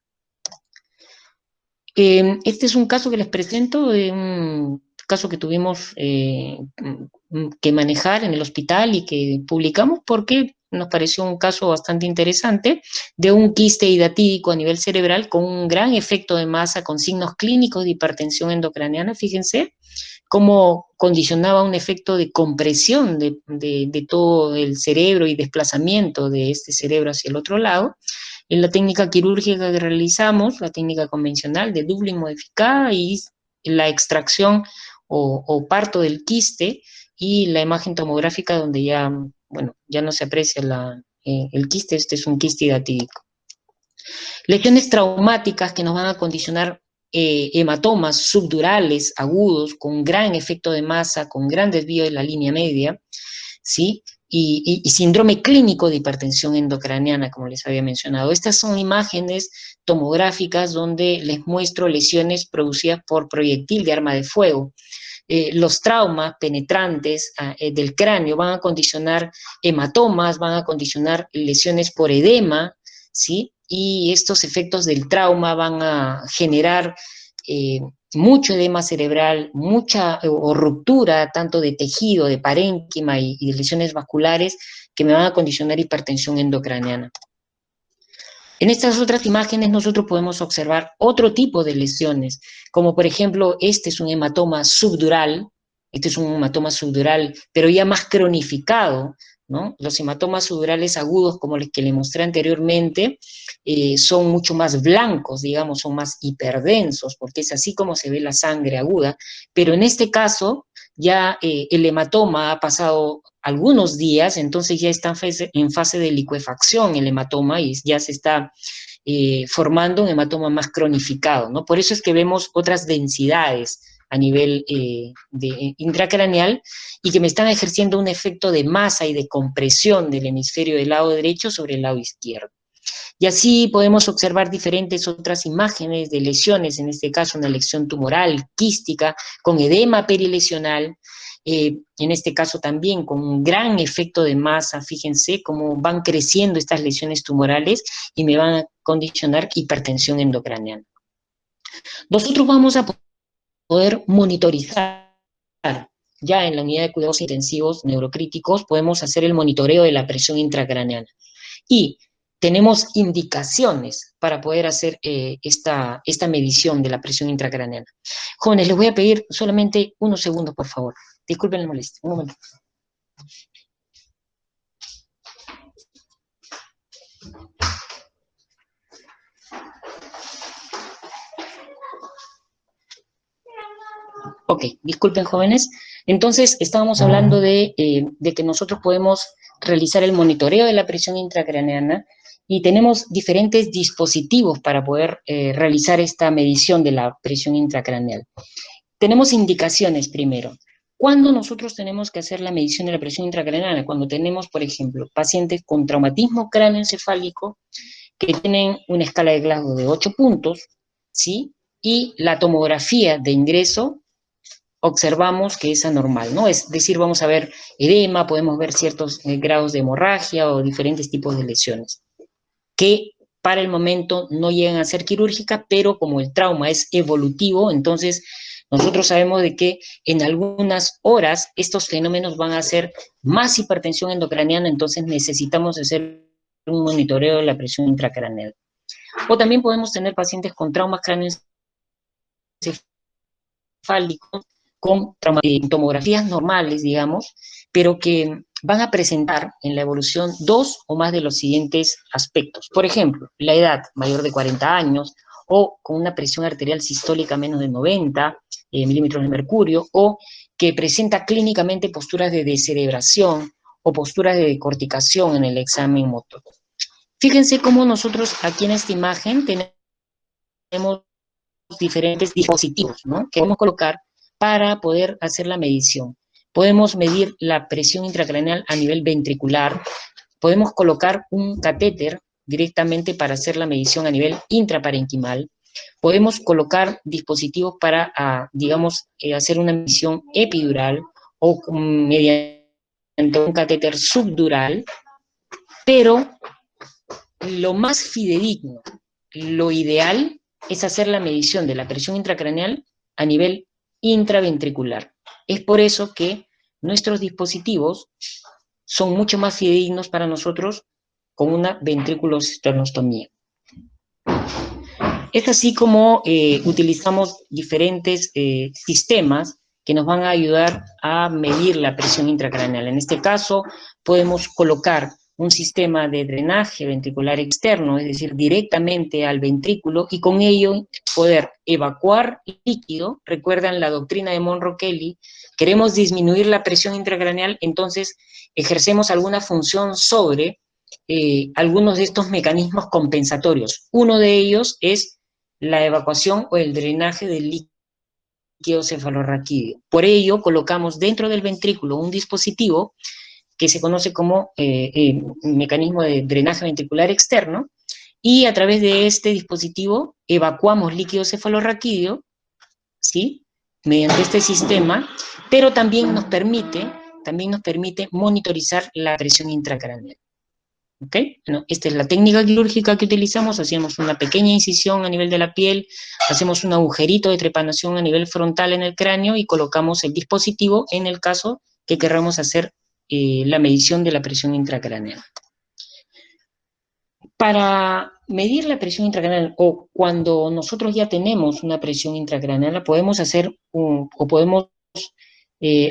S2: Este es un caso que les presento, un caso que tuvimos que manejar en el hospital y que publicamos porque nos pareció un caso bastante interesante de un quiste hidatídico a nivel cerebral con un gran efecto de masa, con signos clínicos de hipertensión endocraneana, fíjense, cómo condicionaba un efecto de compresión de todo el cerebro y desplazamiento de este cerebro hacia el otro lado. En la técnica quirúrgica que realizamos, la técnica convencional de Dublin modificada y la extracción o parto del quiste y la imagen tomográfica donde ya, bueno, ya no se aprecia el quiste, este es un quiste hidatídico. Lesiones traumáticas que nos van a condicionar hematomas subdurales agudos con gran efecto de masa, con gran desvío de la línea media, ¿sí? Y síndrome clínico de hipertensión endocraneana, como les había mencionado. Estas son imágenes tomográficas donde les muestro lesiones producidas por proyectil de arma de fuego. Los traumas penetrantes del cráneo van a condicionar hematomas, van a condicionar lesiones por edema, ¿sí? Y estos efectos del trauma van a generar mucho edema cerebral, mucha o ruptura tanto de tejido, de parénquima y de lesiones vasculares que me van a condicionar hipertensión endocraneana. En estas otras imágenes nosotros podemos observar otro tipo de lesiones, como por ejemplo, este es un hematoma subdural, pero ya más cronificado, ¿no? Los hematomas subdurales agudos, como los que le mostré anteriormente, son mucho más blancos, digamos, son más hiperdensos, porque es así como se ve la sangre aguda, pero en este caso ya el hematoma ha pasado algunos días, entonces ya está en fase de licuefacción el hematoma y ya se está formando un hematoma más cronificado, ¿no? Por eso es que vemos otras densidades a nivel intracraneal y que me están ejerciendo un efecto de masa y de compresión del hemisferio del lado derecho sobre el lado izquierdo. Y así podemos observar diferentes otras imágenes de lesiones, en este caso una lesión tumoral, quística, con edema perilesional, en este caso también con un gran efecto de masa, fíjense cómo van creciendo estas lesiones tumorales y me van a condicionar hipertensión endocraneana. Nosotros vamos a poder monitorizar ya en la unidad de cuidados intensivos neurocríticos, podemos hacer el monitoreo de la presión intracraneana. Y tenemos indicaciones para poder hacer esta medición de la presión intracraneana. Jóvenes, les voy a pedir solamente unos segundos, por favor. Disculpen la molestia. Un momento. Ok, disculpen, jóvenes. Entonces, estábamos hablando de que nosotros podemos realizar el monitoreo de la presión intracraneana y tenemos diferentes dispositivos para poder realizar esta medición de la presión intracraneal. Tenemos indicaciones primero. ¿Cuándo nosotros tenemos que hacer la medición de la presión intracraneana? Cuando tenemos, por ejemplo, pacientes con traumatismo cráneoencefálico que tienen una escala de Glasgow de 8 puntos, ¿sí? Y la tomografía de ingreso observamos que es anormal, ¿no? Es decir, vamos a ver edema, podemos ver ciertos grados de hemorragia o diferentes tipos de lesiones, que para el momento no llegan a ser quirúrgicas, pero como el trauma es evolutivo, entonces nosotros sabemos de que en algunas horas estos fenómenos van a ser más hipertensión endocraneana, entonces necesitamos hacer un monitoreo de la presión intracraneal. O también podemos tener pacientes con traumas craneoencefálicos con tomografías normales, digamos, pero que van a presentar en la evolución dos o más de los siguientes aspectos. Por ejemplo, la edad mayor de 40 años o con una presión arterial sistólica menos de 90 milímetros de mercurio o que presenta clínicamente posturas de descerebración o posturas de decorticación en el examen motor. Fíjense cómo nosotros aquí en esta imagen tenemos diferentes dispositivos, ¿no?, que vamos a colocar para poder hacer la medición. Podemos medir la presión intracraneal a nivel ventricular, podemos colocar un catéter directamente para hacer la medición a nivel intraparenquimal, podemos colocar dispositivos para, digamos, hacer una medición epidural o mediante un catéter subdural, pero lo más fidedigno, lo ideal es hacer la medición de la presión intracraneal a nivel intraventricular. Es por eso que nuestros dispositivos son mucho más fidedignos para nosotros con una ventriculoesternostomía. Es así como utilizamos diferentes sistemas que nos van a ayudar a medir la presión intracraneal. En este caso, podemos colocar un sistema de drenaje ventricular externo, es decir, directamente al ventrículo, y con ello poder evacuar líquido. Recuerdan la doctrina de Monro-Kelly, queremos disminuir la presión intracraneal, entonces ejercemos alguna función sobre algunos de estos mecanismos compensatorios. Uno de ellos es la evacuación o el drenaje del líquido cefalorraquídeo. Por ello, colocamos dentro del ventrículo un dispositivo que se conoce como mecanismo de drenaje ventricular externo, y a través de este dispositivo evacuamos líquido cefalorraquídeo, ¿sí?, mediante este sistema, pero también nos permite monitorizar la presión intracraneal. ¿Ok? Bueno, esta es la técnica quirúrgica que utilizamos. Hacemos una pequeña incisión a nivel de la piel, hacemos un agujerito de trepanación a nivel frontal en el cráneo y colocamos el dispositivo en el caso que queramos hacer la medición de la presión intracraneal. Para medir la presión intracraneal, o cuando nosotros ya tenemos una presión intracraneal, podemos hacer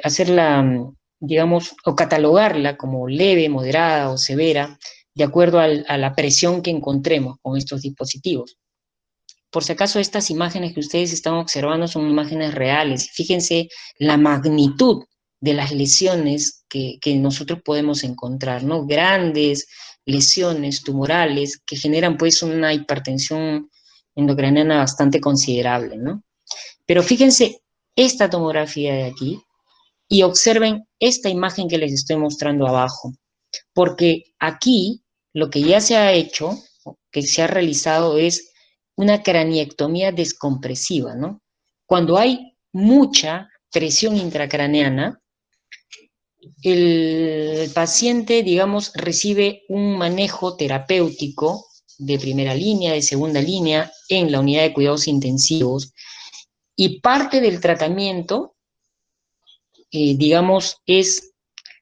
S2: hacerla, digamos, o catalogarla como leve, moderada o severa, de acuerdo a la presión que encontremos con estos dispositivos. Por si acaso, estas imágenes que ustedes están observando son imágenes reales. Fíjense la magnitud de las lesiones que nosotros podemos encontrar, ¿no? Grandes lesiones tumorales que generan pues una hipertensión endocraniana bastante considerable, ¿no? Pero fíjense esta tomografía de aquí y observen esta imagen que les estoy mostrando abajo, porque aquí lo que ya se ha hecho, que se ha realizado, es una craniectomía descompresiva, ¿no? Cuando hay mucha presión intracraneana, el paciente, digamos, recibe un manejo terapéutico de primera línea, de segunda línea, en la unidad de cuidados intensivos, y parte del tratamiento, digamos, es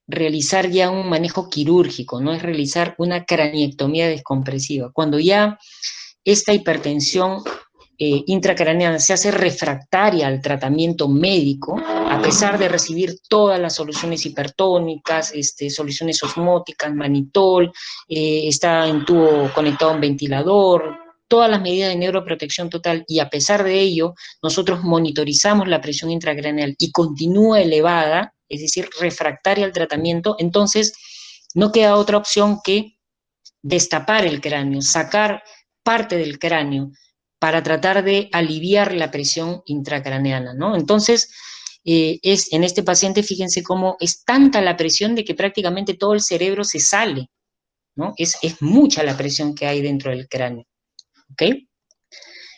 S2: realizar ya un manejo quirúrgico, no es realizar una craniectomía descompresiva. Cuando ya esta hipertensión intracraneana se hace refractaria al tratamiento médico, a pesar de recibir todas las soluciones hipertónicas, soluciones osmóticas, manitol, está en tubo conectado a un ventilador, todas las medidas de neuroprotección total, y a pesar de ello, nosotros monitorizamos la presión intracraneal y continúa elevada, es decir, refractaria al tratamiento, entonces no queda otra opción que destapar el cráneo, sacar parte del cráneo para tratar de aliviar la presión intracraneana, ¿no? Entonces, en este paciente, fíjense cómo es tanta la presión de que prácticamente todo el cerebro se sale, ¿no? Es mucha la presión que hay dentro del cráneo, ¿ok?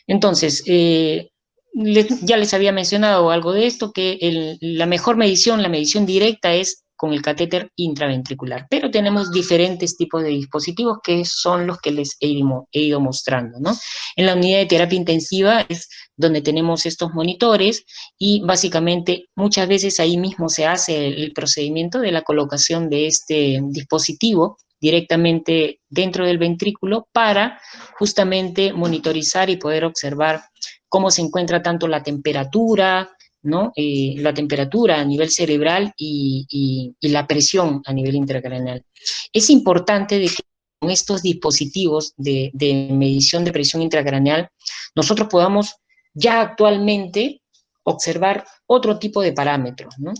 S2: Entonces, ya les había mencionado algo de esto, que la mejor medición, la medición directa, es con el catéter intraventricular, pero tenemos diferentes tipos de dispositivos que son los que les he ido mostrando, ¿no? En la unidad de terapia intensiva es donde tenemos estos monitores, y básicamente muchas veces ahí mismo se hace el procedimiento de la colocación de este dispositivo directamente dentro del ventrículo para justamente monitorizar y poder observar cómo se encuentra tanto la temperatura, ¿no? La temperatura a nivel cerebral y la presión a nivel intracraneal. Es importante de que con estos dispositivos de medición de presión intracraneal nosotros podamos ya actualmente observar otro tipo de parámetros, ¿no?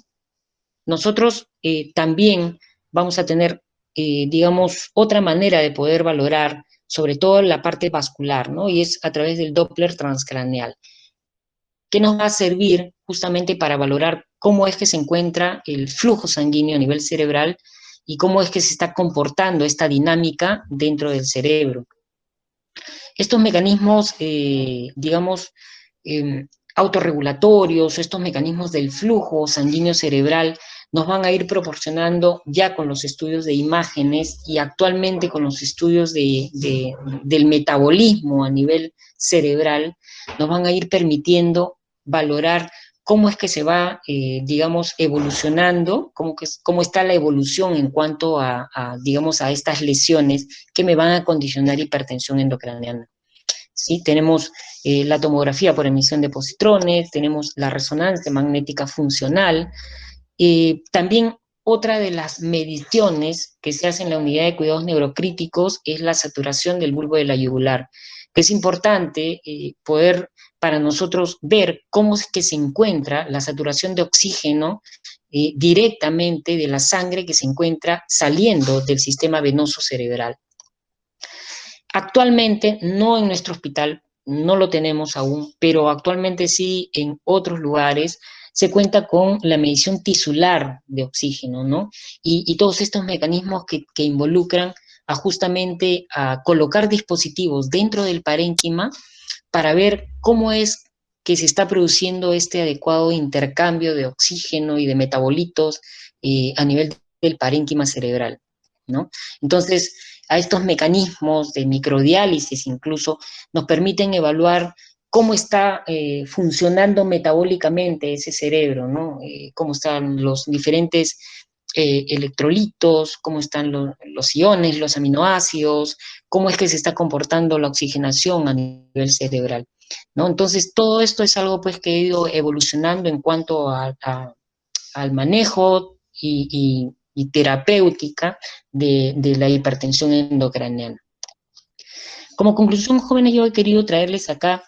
S2: Nosotros también vamos a tener, digamos, otra manera de poder valorar, sobre todo la parte vascular, ¿no? Y es a través del Doppler transcraneal, que nos va a servir justamente para valorar cómo es que se encuentra el flujo sanguíneo a nivel cerebral y cómo es que se está comportando esta dinámica dentro del cerebro. Estos mecanismos, digamos, eh, autorregulatorios, estos mecanismos del flujo sanguíneo cerebral, nos van a ir proporcionando ya con los estudios de imágenes y actualmente con los estudios del metabolismo a nivel cerebral, nos van a ir permitiendo valorar cómo es que se va, digamos, evolucionando, cómo está la evolución en cuanto digamos, a estas lesiones que me van a condicionar hipertensión endocraniana. ¿Sí? Tenemos la tomografía por emisión de positrones, tenemos la resonancia magnética funcional. También otra de las mediciones que se hace en la unidad de cuidados neurocríticos es la saturación del bulbo de la yugular, que es importante poder para nosotros ver cómo es que se encuentra la saturación de oxígeno directamente de la sangre que se encuentra saliendo del sistema venoso cerebral. Actualmente, no en nuestro hospital, no lo tenemos aún, pero actualmente sí en otros lugares se cuenta con la medición tisular de oxígeno, ¿no? Y todos estos mecanismos que involucran a justamente a colocar dispositivos dentro del parénquima para ver cómo es que se está produciendo este adecuado intercambio de oxígeno y de metabolitos a nivel del parénquima cerebral, ¿no? Entonces, a estos mecanismos de microdiálisis incluso nos permiten evaluar cómo está funcionando metabólicamente ese cerebro, ¿no? Cómo están los diferentes electrolitos, cómo están los iones, los aminoácidos, cómo es que se está comportando la oxigenación a nivel cerebral, ¿no? Entonces, todo esto es algo pues que ha ido evolucionando en cuanto al manejo y terapéutica de la hipertensión endocraniana. Como conclusión, jóvenes, yo he querido traerles acá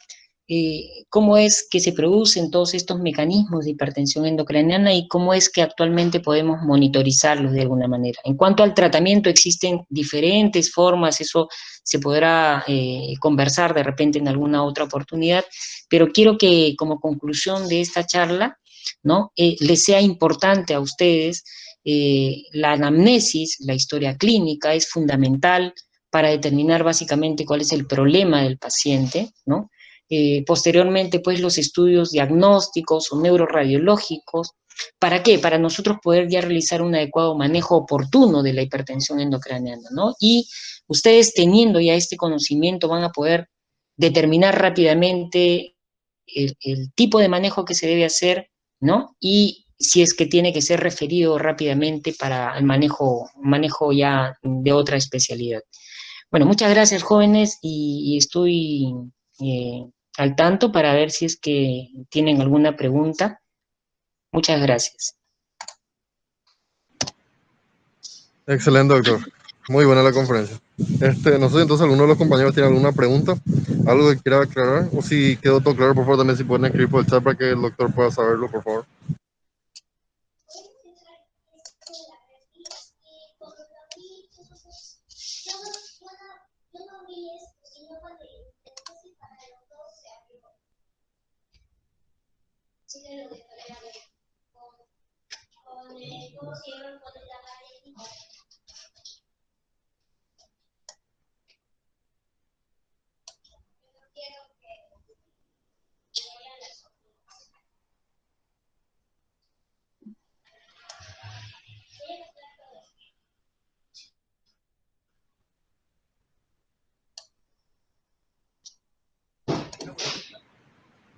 S2: cómo es que se producen todos estos mecanismos de hipertensión endocraniana y cómo es que actualmente podemos monitorizarlos de alguna manera. En cuanto al tratamiento, existen diferentes formas, eso se podrá conversar de repente en alguna otra oportunidad, pero quiero que como conclusión de esta charla, ¿no? Les sea importante a ustedes la anamnesis, la historia clínica es fundamental para determinar básicamente cuál es el problema del paciente, ¿no? Posteriormente, pues, los estudios diagnósticos o neuroradiológicos. ¿Para qué? Para nosotros poder ya realizar un adecuado manejo oportuno de la hipertensión endocraniana, ¿no? Y ustedes teniendo ya este conocimiento van a poder determinar rápidamente el tipo de manejo que se debe hacer, ¿no? Y si es que tiene que ser referido rápidamente para el manejo ya de otra especialidad. Bueno, muchas gracias, jóvenes, y estoy eh, al tanto para ver si es que tienen alguna pregunta. Muchas gracias.
S1: Excelente, doctor. Muy buena la conferencia. No sé si entonces alguno de los compañeros tiene alguna pregunta, algo que quiera aclarar, o si quedó todo claro, por favor, también si pueden escribir por el chat para que el doctor pueda saberlo, por favor.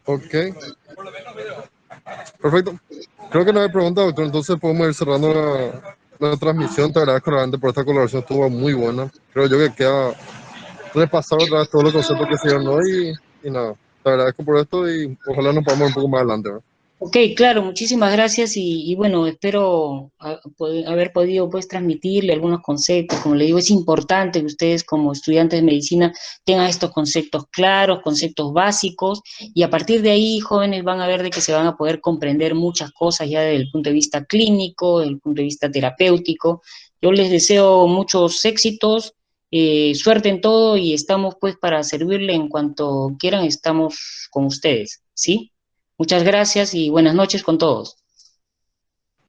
S1: Ok, perfecto. Creo que no hay pregunta, doctor, entonces podemos ir cerrando la transmisión. Te agradezco realmente por esta colaboración, estuvo muy buena. Creo yo que queda repasar otra vez todos los conceptos que se dieron hoy y nada. Te agradezco por esto y ojalá nos podamos ver un poco más adelante, ¿verdad?
S2: Ok, claro, muchísimas gracias y bueno, espero haber podido pues transmitirle algunos conceptos. Como le digo, es importante que ustedes como estudiantes de medicina tengan estos conceptos claros, conceptos básicos y a partir de ahí jóvenes van a ver de que se van a poder comprender muchas cosas ya desde el punto de vista clínico, desde el punto de vista terapéutico. Yo les deseo muchos éxitos, suerte en todo y estamos pues para servirle en cuanto quieran, estamos con ustedes, ¿sí? Muchas gracias y buenas noches con todos.